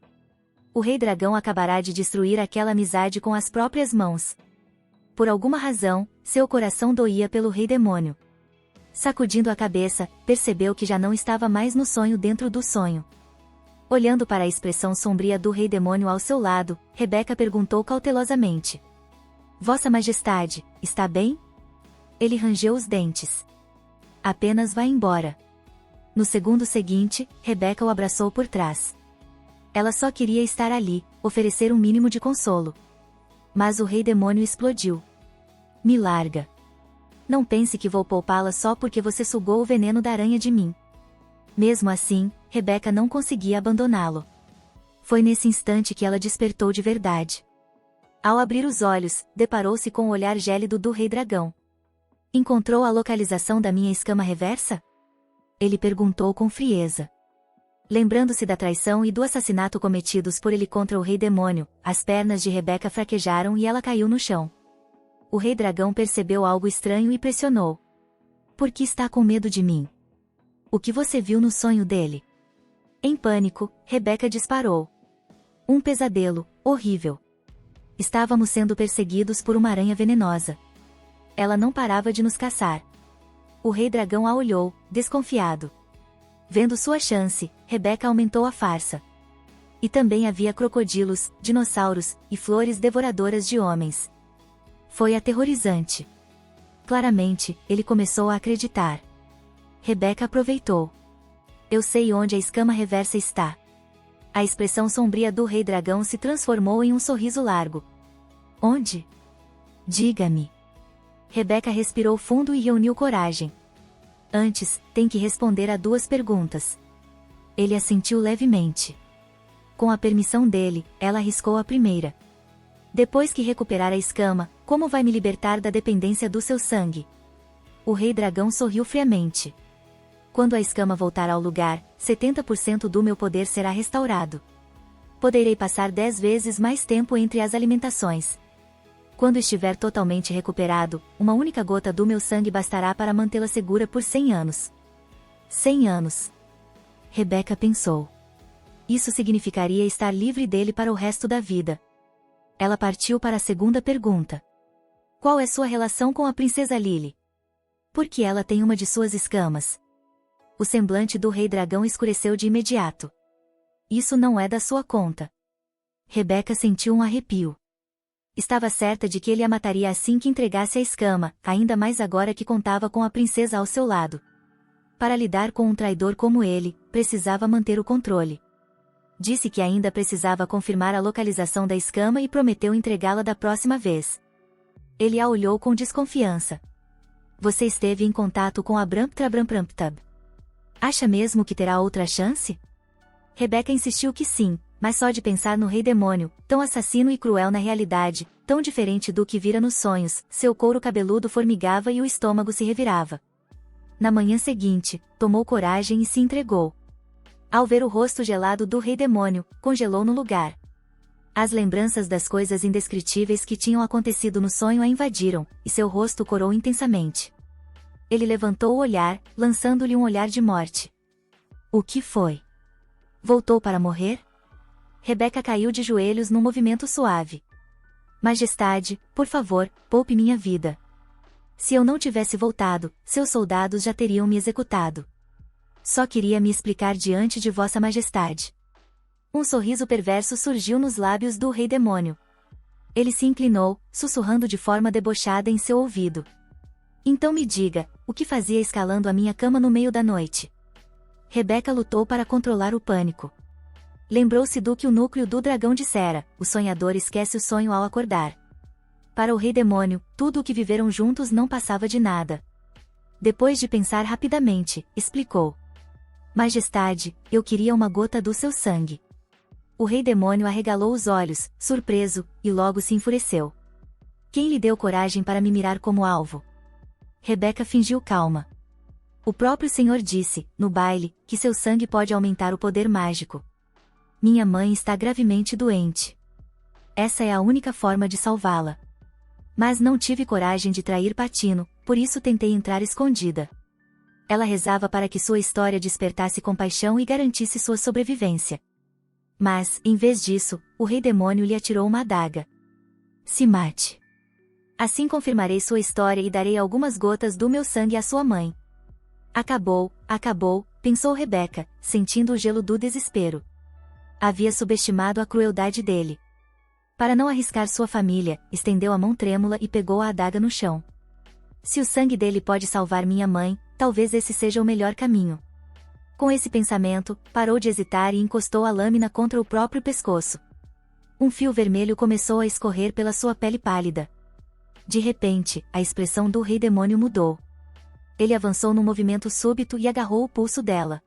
O rei dragão acabará de destruir aquela amizade com as próprias mãos. Por alguma razão, seu coração doía pelo rei demônio. Sacudindo a cabeça, percebeu que já não estava mais no sonho dentro do sonho. Olhando para a expressão sombria do rei demônio ao seu lado, Rebeca perguntou cautelosamente. Vossa Majestade, está bem? Ele rangeu os dentes. Apenas vá embora. No segundo seguinte, Rebeca o abraçou por trás. Ela só queria estar ali, oferecer um mínimo de consolo. Mas o rei demônio explodiu. Me larga. Não pense que vou poupá-la só porque você sugou o veneno da aranha de mim. Mesmo assim, Rebeca não conseguia abandoná-lo. Foi nesse instante que ela despertou de verdade. Ao abrir os olhos, deparou-se com o olhar gélido do rei dragão. Encontrou a localização da minha escama reversa? Ele perguntou com frieza. Lembrando-se da traição e do assassinato cometidos por ele contra o rei demônio, as pernas de Rebeca fraquejaram e ela caiu no chão. O rei dragão percebeu algo estranho e pressionou. Por que está com medo de mim? O que você viu no sonho dele? Em pânico, Rebeca disparou. Um pesadelo, horrível. Estávamos sendo perseguidos por uma aranha venenosa. Ela não parava de nos caçar. O rei dragão a olhou, desconfiado. Vendo sua chance, Rebeca aumentou a farsa. E também havia crocodilos, dinossauros, e flores devoradoras de homens. Foi aterrorizante. Claramente, ele começou a acreditar. Rebeca aproveitou. Eu sei onde a escama reversa está. A expressão sombria do rei dragão se transformou em um sorriso largo. Onde? Diga-me. Rebeca respirou fundo e reuniu coragem. Antes, tem que responder a 2 perguntas. Ele assentiu levemente. Com a permissão dele, ela arriscou a primeira. Depois que recuperar a escama, como vai me libertar da dependência do seu sangue? O rei dragão sorriu friamente. Quando a escama voltar ao lugar, 70% do meu poder será restaurado. poderei passar 10 vezes mais tempo entre as alimentações. Quando estiver totalmente recuperado, uma única gota do meu sangue bastará para mantê-la segura por 100 anos. 100 anos. Rebeca pensou. Isso significaria estar livre dele para o resto da vida. Ela partiu para a segunda pergunta. Qual é sua relação com a princesa Lily? Por que ela tem uma de suas escamas? O semblante do rei dragão escureceu de imediato. Isso não é da sua conta. Rebeca sentiu um arrepio. Estava certa de que ele a mataria assim que entregasse a escama, ainda mais agora que contava com a princesa ao seu lado. Para lidar com um traidor como ele, precisava manter o controle. Disse que ainda precisava confirmar a localização da escama e prometeu entregá-la da próxima vez. Ele a olhou com desconfiança. Você esteve em contato com a Bramptrabramptramptab. Acha mesmo que terá outra chance? Rebeca insistiu que sim, mas só de pensar no rei demônio, tão assassino e cruel na realidade, tão diferente do que vira nos sonhos, seu couro cabeludo formigava e o estômago se revirava. Na manhã seguinte, tomou coragem e se entregou. Ao ver o rosto gelado do rei demônio, congelou no lugar. As lembranças das coisas indescritíveis que tinham acontecido no sonho a invadiram, e seu rosto corou intensamente. Ele levantou o olhar, lançando-lhe um olhar de morte. O que foi? Voltou para morrer? Rebeca caiu de joelhos num movimento suave. Majestade, por favor, poupe minha vida. Se eu não tivesse voltado, seus soldados já teriam me executado. Só queria me explicar diante de Vossa Majestade. Um sorriso perverso surgiu nos lábios do rei demônio. Ele se inclinou, sussurrando de forma debochada em seu ouvido. Então me diga, o que fazia escalando a minha cama no meio da noite? Rebeca lutou para controlar o pânico. Lembrou-se do que o núcleo do dragão dissera: o sonhador esquece o sonho ao acordar. Para o rei demônio, tudo o que viveram juntos não passava de nada. Depois de pensar rapidamente, explicou. Majestade, eu queria uma gota do seu sangue. O rei demônio arregalou os olhos, surpreso, e logo se enfureceu. Quem lhe deu coragem para me mirar como alvo? Rebeca fingiu calma. O próprio Senhor disse, no baile, que seu sangue pode aumentar o poder mágico. Minha mãe está gravemente doente. Essa é a única forma de salvá-la. Mas não tive coragem de trair Patino, por isso tentei entrar escondida. Ela rezava para que sua história despertasse compaixão e garantisse sua sobrevivência. Mas, em vez disso, o rei demônio lhe atirou uma adaga. Se mate. Assim confirmarei sua história e darei algumas gotas do meu sangue à sua mãe. Acabou, pensou Rebeca, sentindo o gelo do desespero. Havia subestimado a crueldade dele. Para não arriscar sua família, estendeu a mão trêmula e pegou a adaga no chão. Se o sangue dele pode salvar minha mãe, talvez esse seja o melhor caminho. Com esse pensamento, parou de hesitar e encostou a lâmina contra o próprio pescoço. Um fio vermelho começou a escorrer pela sua pele pálida. De repente, a expressão do rei demônio mudou. Ele avançou num movimento súbito e agarrou o pulso dela.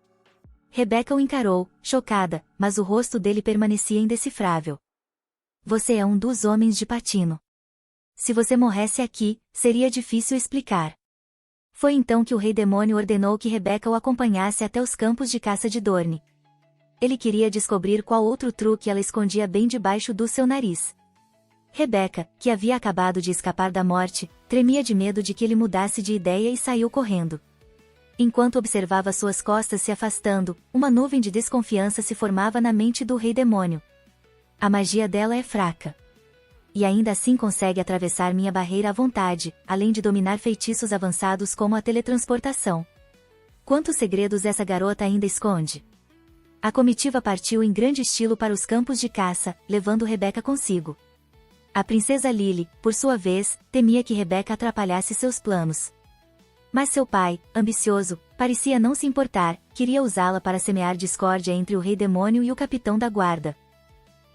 Rebeca o encarou, chocada, mas o rosto dele permanecia indecifrável. Você é um dos homens de Patino. Se você morresse aqui, seria difícil explicar. Foi então que o rei demônio ordenou que Rebeca o acompanhasse até os campos de caça de Dorne. Ele queria descobrir qual outro truque ela escondia bem debaixo do seu nariz. Rebeca, que havia acabado de escapar da morte, tremia de medo de que ele mudasse de ideia e saiu correndo. Enquanto observava suas costas se afastando, uma nuvem de desconfiança se formava na mente do rei demônio. A magia dela é fraca. E ainda assim consegue atravessar minha barreira à vontade, além de dominar feitiços avançados como a teletransportação. Quantos segredos essa garota ainda esconde? A comitiva partiu em grande estilo para os campos de caça, levando Rebeca consigo. A princesa Lily, por sua vez, temia que Rebeca atrapalhasse seus planos. Mas seu pai, ambicioso, parecia não se importar, queria usá-la para semear discórdia entre o rei demônio e o capitão da guarda.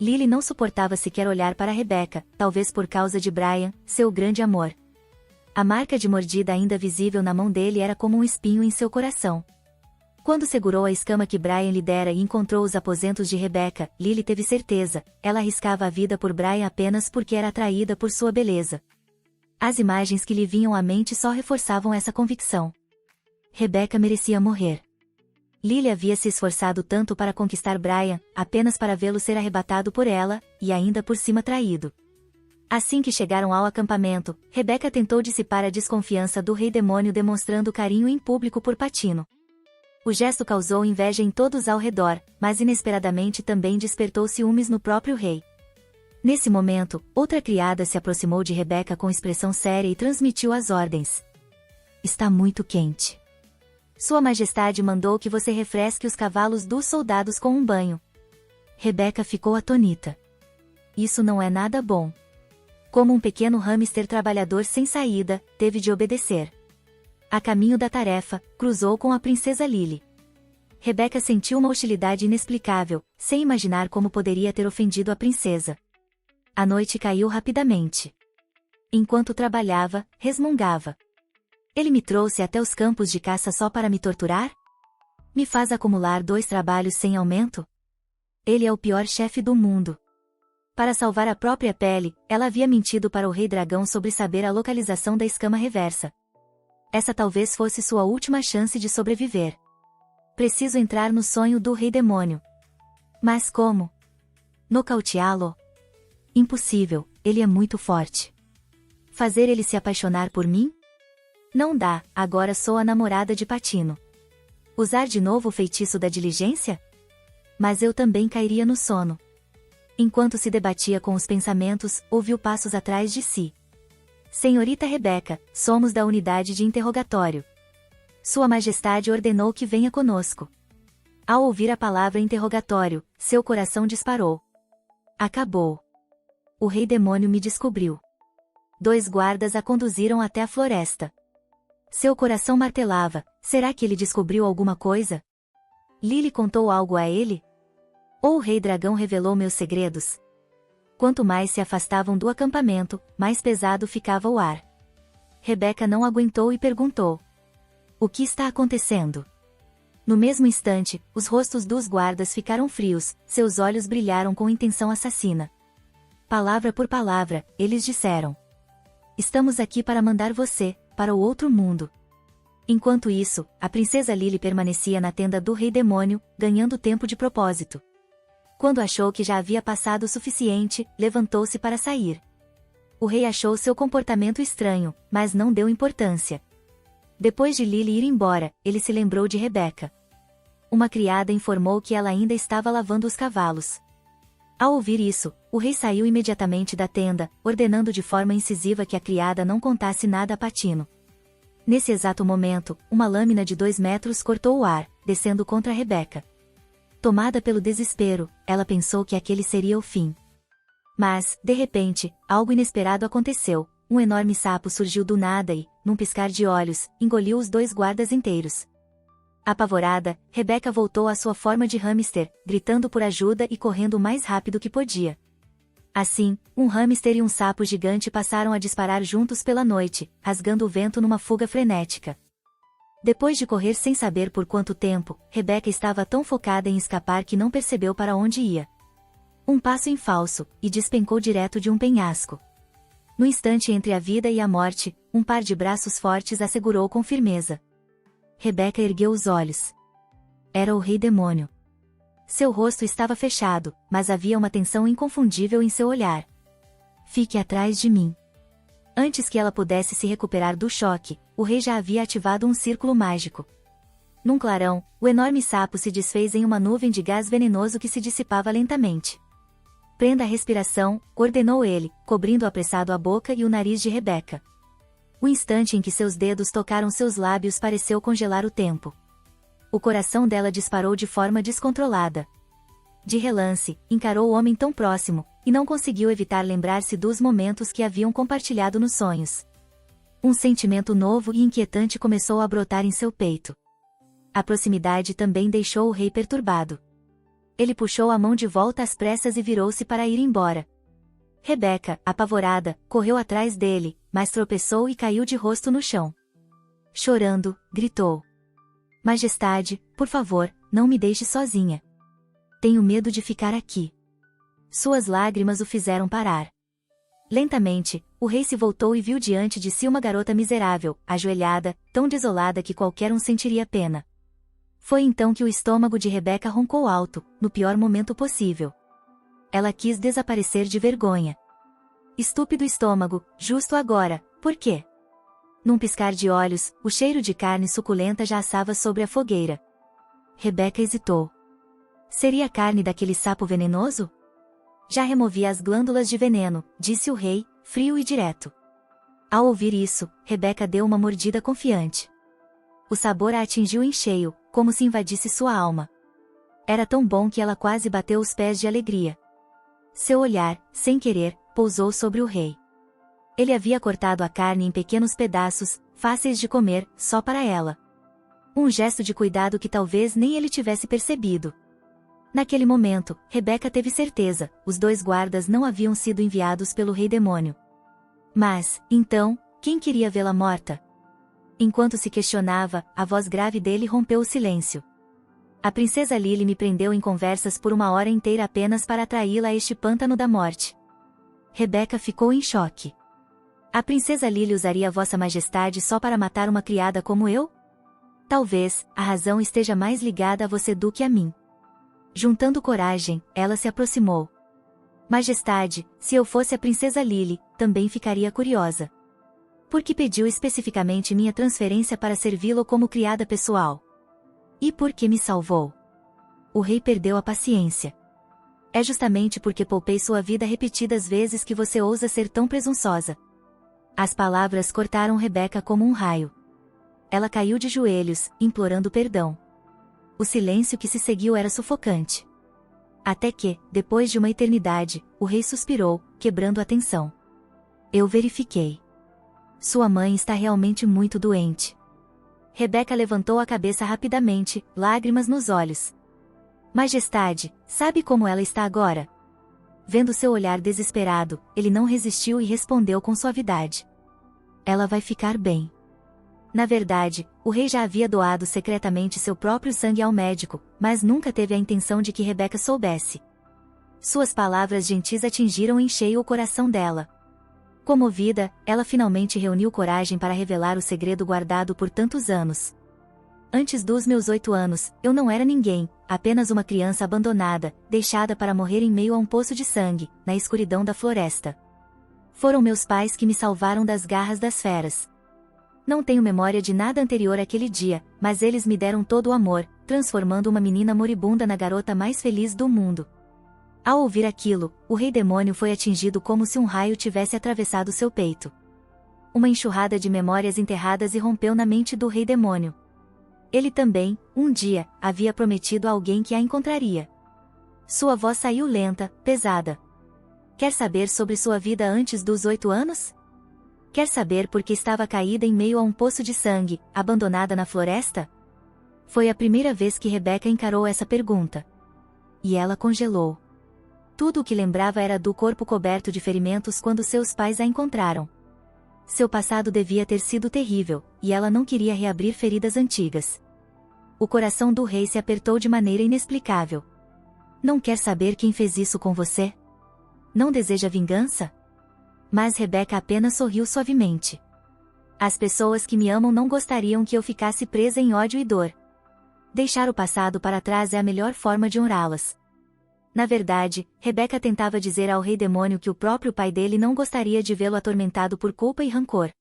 Lily não suportava sequer olhar para Rebeca, talvez por causa de Brian, seu grande amor. A marca de mordida ainda visível na mão dele era como um espinho em seu coração. Quando segurou a escama que Brian lhe dera e encontrou os aposentos de Rebeca, Lily teve certeza, ela arriscava a vida por Brian apenas porque era atraída por sua beleza. As imagens que lhe vinham à mente só reforçavam essa convicção. Rebeca merecia morrer. Lily havia se esforçado tanto para conquistar Brian, apenas para vê-lo ser arrebatado por ela, e ainda por cima traído. Assim que chegaram ao acampamento, Rebecca tentou dissipar a desconfiança do rei demônio demonstrando carinho em público por Patino. O gesto causou inveja em todos ao redor, mas inesperadamente também despertou ciúmes no próprio rei. Nesse momento, outra criada se aproximou de Rebecca com expressão séria e transmitiu as ordens. Está muito quente. Sua Majestade mandou que você refresque os cavalos dos soldados com um banho. Rebecca ficou atônita. Isso não é nada bom. Como um pequeno hamster trabalhador sem saída, teve de obedecer. A caminho da tarefa, cruzou com a princesa Lily. Rebecca sentiu uma hostilidade inexplicável, sem imaginar como poderia ter ofendido a princesa. A noite caiu rapidamente. Enquanto trabalhava, resmungava. Ele me trouxe até os campos de caça só para me torturar? Me faz acumular 2 trabalhos sem aumento? Ele é o pior chefe do mundo. Para salvar a própria pele, ela havia mentido para o Rei Dragão sobre saber a localização da escama reversa. Essa talvez fosse sua última chance de sobreviver. Preciso entrar no sonho do Rei Demônio. Mas como? Nocauteá-lo? Impossível, ele é muito forte. Fazer ele se apaixonar por mim? Não dá, agora sou a namorada de Patino. Usar de novo o feitiço da diligência? Mas eu também cairia no sono. Enquanto se debatia com os pensamentos, ouviu passos atrás de si. Senhorita Rebecca, somos da unidade de interrogatório. Sua Majestade ordenou que venha conosco. Ao ouvir a palavra interrogatório, seu coração disparou. Acabou. O Rei Demônio me descobriu. 2 guardas a conduziram até a floresta. Seu coração martelava, será que ele descobriu alguma coisa? Lily contou algo a ele? Ou o Rei Dragão revelou meus segredos? Quanto mais se afastavam do acampamento, mais pesado ficava o ar. Rebecca não aguentou e perguntou. O que está acontecendo? No mesmo instante, os rostos dos guardas ficaram frios, seus olhos brilharam com intenção assassina. Palavra por palavra, eles disseram. Estamos aqui para mandar você, para o outro mundo. Enquanto isso, a princesa Lily permanecia na tenda do Rei Demônio, ganhando tempo de propósito. Quando achou que já havia passado o suficiente, levantou-se para sair. O rei achou seu comportamento estranho, mas não deu importância. Depois de Lily ir embora, ele se lembrou de Rebecca. Uma criada informou que ela ainda estava lavando os cavalos. Ao ouvir isso, o rei saiu imediatamente da tenda, ordenando de forma incisiva que a criada não contasse nada a Patino. Nesse exato momento, uma lâmina de 2 metros cortou o ar, descendo contra Rebecca. Tomada pelo desespero, ela pensou que aquele seria o fim. Mas, de repente, algo inesperado aconteceu. Um enorme sapo surgiu do nada e, num piscar de olhos, engoliu os 2 guardas inteiros. Apavorada, Rebecca voltou à sua forma de hamster, gritando por ajuda e correndo o mais rápido que podia. Assim, um hamster e um sapo gigante passaram a disparar juntos pela noite, rasgando o vento numa fuga frenética. Depois de correr sem saber por quanto tempo, Rebecca estava tão focada em escapar que não percebeu para onde ia. Um passo em falso, e despencou direto de um penhasco. No instante entre a vida e a morte, um par de braços fortes a segurou com firmeza. Rebecca ergueu os olhos. Era o Rei Demônio. Seu rosto estava fechado, mas havia uma tensão inconfundível em seu olhar. Fique atrás de mim. Antes que ela pudesse se recuperar do choque, o rei já havia ativado um círculo mágico. Num clarão, o enorme sapo se desfez em uma nuvem de gás venenoso que se dissipava lentamente. Prenda a respiração, ordenou ele, cobrindo apressado a boca e o nariz de Rebecca. O instante em que seus dedos tocaram seus lábios pareceu congelar o tempo. O coração dela disparou de forma descontrolada. De relance, encarou o homem tão próximo, e não conseguiu evitar lembrar-se dos momentos que haviam compartilhado nos sonhos. Um sentimento novo e inquietante começou a brotar em seu peito. A proximidade também deixou o rei perturbado. Ele puxou a mão de volta às pressas e virou-se para ir embora. Rebecca, apavorada, correu atrás dele, mas tropeçou e caiu de rosto no chão. Chorando, gritou. Majestade, por favor, não me deixe sozinha. Tenho medo de ficar aqui. Suas lágrimas o fizeram parar. Lentamente, o rei se voltou e viu diante de si uma garota miserável, ajoelhada, tão desolada que qualquer um sentiria pena. Foi então que o estômago de Rebeca roncou alto, no pior momento possível. Ela quis desaparecer de vergonha. Estúpido estômago, justo agora, por quê? Num piscar de olhos, o cheiro de carne suculenta já assava sobre a fogueira. Rebeca hesitou. Seria a carne daquele sapo venenoso? Já removia as glândulas de veneno, disse o rei, frio e direto. Ao ouvir isso, Rebeca deu uma mordida confiante. O sabor a atingiu em cheio, como se invadisse sua alma. Era tão bom que ela quase bateu os pés de alegria. Seu olhar, sem querer, pousou sobre o rei. Ele havia cortado a carne em pequenos pedaços, fáceis de comer, só para ela. Um gesto de cuidado que talvez nem ele tivesse percebido. Naquele momento, Rebeca teve certeza, os 2 guardas não haviam sido enviados pelo rei demônio. Mas, então, quem queria vê-la morta? Enquanto se questionava, a voz grave dele rompeu o silêncio. A princesa Lily me prendeu em conversas por 1 hora inteira apenas para atraí-la a este pântano da morte. Rebeca ficou em choque. A princesa Lily usaria Vossa Majestade só para matar uma criada como eu? Talvez, a razão esteja mais ligada a você do que a mim. Juntando coragem, ela se aproximou. Majestade, se eu fosse a princesa Lily, também ficaria curiosa. Por que pediu especificamente minha transferência para servi-lo como criada pessoal? E por que me salvou? O rei perdeu a paciência. É justamente porque poupei sua vida repetidas vezes que você ousa ser tão presunçosa. As palavras cortaram Rebeca como um raio. Ela caiu de joelhos, implorando perdão. O silêncio que se seguiu era sufocante. Até que, depois de uma eternidade, o rei suspirou, quebrando a tensão. Eu verifiquei. Sua mãe está realmente muito doente. Rebeca levantou a cabeça rapidamente, lágrimas nos olhos. Majestade, sabe como ela está agora? Vendo seu olhar desesperado, ele não resistiu e respondeu com suavidade. Ela vai ficar bem. Na verdade, o rei já havia doado secretamente seu próprio sangue ao médico, mas nunca teve a intenção de que Rebeca soubesse. Suas palavras gentis atingiram em cheio o coração dela. Comovida, ela finalmente reuniu coragem para revelar o segredo guardado por tantos anos. Antes dos meus 8 anos, eu não era ninguém, apenas uma criança abandonada, deixada para morrer em meio a um poço de sangue, na escuridão da floresta. Foram meus pais que me salvaram das garras das feras. Não tenho memória de nada anterior àquele dia, mas eles me deram todo o amor, transformando uma menina moribunda na garota mais feliz do mundo. Ao ouvir aquilo, o rei demônio foi atingido como se um raio tivesse atravessado seu peito. Uma enxurrada de memórias enterradas irrompeu na mente do rei demônio. Ele também, um dia, havia prometido a alguém que a encontraria. Sua voz saiu lenta, pesada. Quer saber sobre sua vida antes dos 8 anos? Quer saber por que estava caída em meio a um poço de sangue, abandonada na floresta? Foi a primeira vez que Rebeca encarou essa pergunta. E ela congelou. Tudo o que lembrava era do corpo coberto de ferimentos quando seus pais a encontraram. Seu passado devia ter sido terrível, e ela não queria reabrir feridas antigas. O coração do rei se apertou de maneira inexplicável. Não quer saber quem fez isso com você? Não deseja vingança? Mas Rebeca apenas sorriu suavemente. As pessoas que me amam não gostariam que eu ficasse presa em ódio e dor. Deixar o passado para trás é a melhor forma de honrá-las. Na verdade, Rebeca tentava dizer ao rei demônio que o próprio pai dele não gostaria de vê-lo atormentado por culpa e rancor.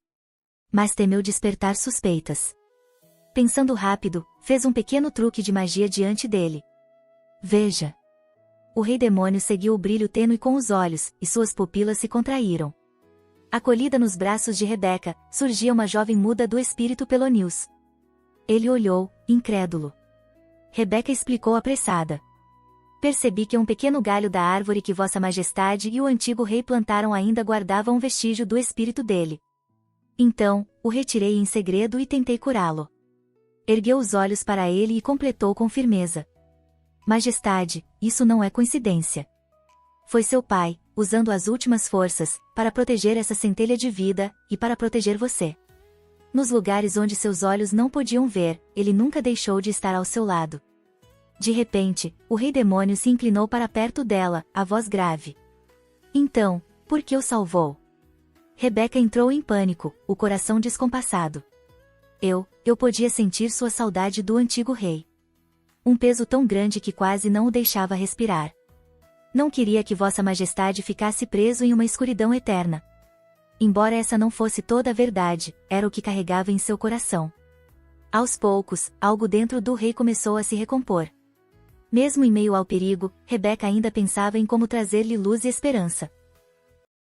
Mas temeu despertar suspeitas. Pensando rápido, fez um pequeno truque de magia diante dele. Veja. O rei demônio seguiu o brilho tênue com os olhos, e suas pupilas se contraíram. Acolhida nos braços de Rebeca, surgia uma jovem muda do espírito Pelonius. Ele olhou, incrédulo. Rebeca explicou apressada. Percebi que um pequeno galho da árvore que Vossa Majestade e o antigo rei plantaram ainda guardava um vestígio do espírito dele. Então, o retirei em segredo e tentei curá-lo. Ergueu os olhos para ele e completou com firmeza. Majestade, isso não é coincidência. Foi seu pai, usando as últimas forças, para proteger essa centelha de vida, e para proteger você. Nos lugares onde seus olhos não podiam ver, ele nunca deixou de estar ao seu lado. De repente, o rei demônio se inclinou para perto dela, a voz grave. Então, por que o salvou? Rebeca entrou em pânico, o coração descompassado. Eu podia sentir sua saudade do antigo rei. Um peso tão grande que quase não o deixava respirar. Não queria que Vossa Majestade ficasse preso em uma escuridão eterna. Embora essa não fosse toda a verdade, era o que carregava em seu coração. Aos poucos, algo dentro do rei começou a se recompor. Mesmo em meio ao perigo, Rebeca ainda pensava em como trazer-lhe luz e esperança.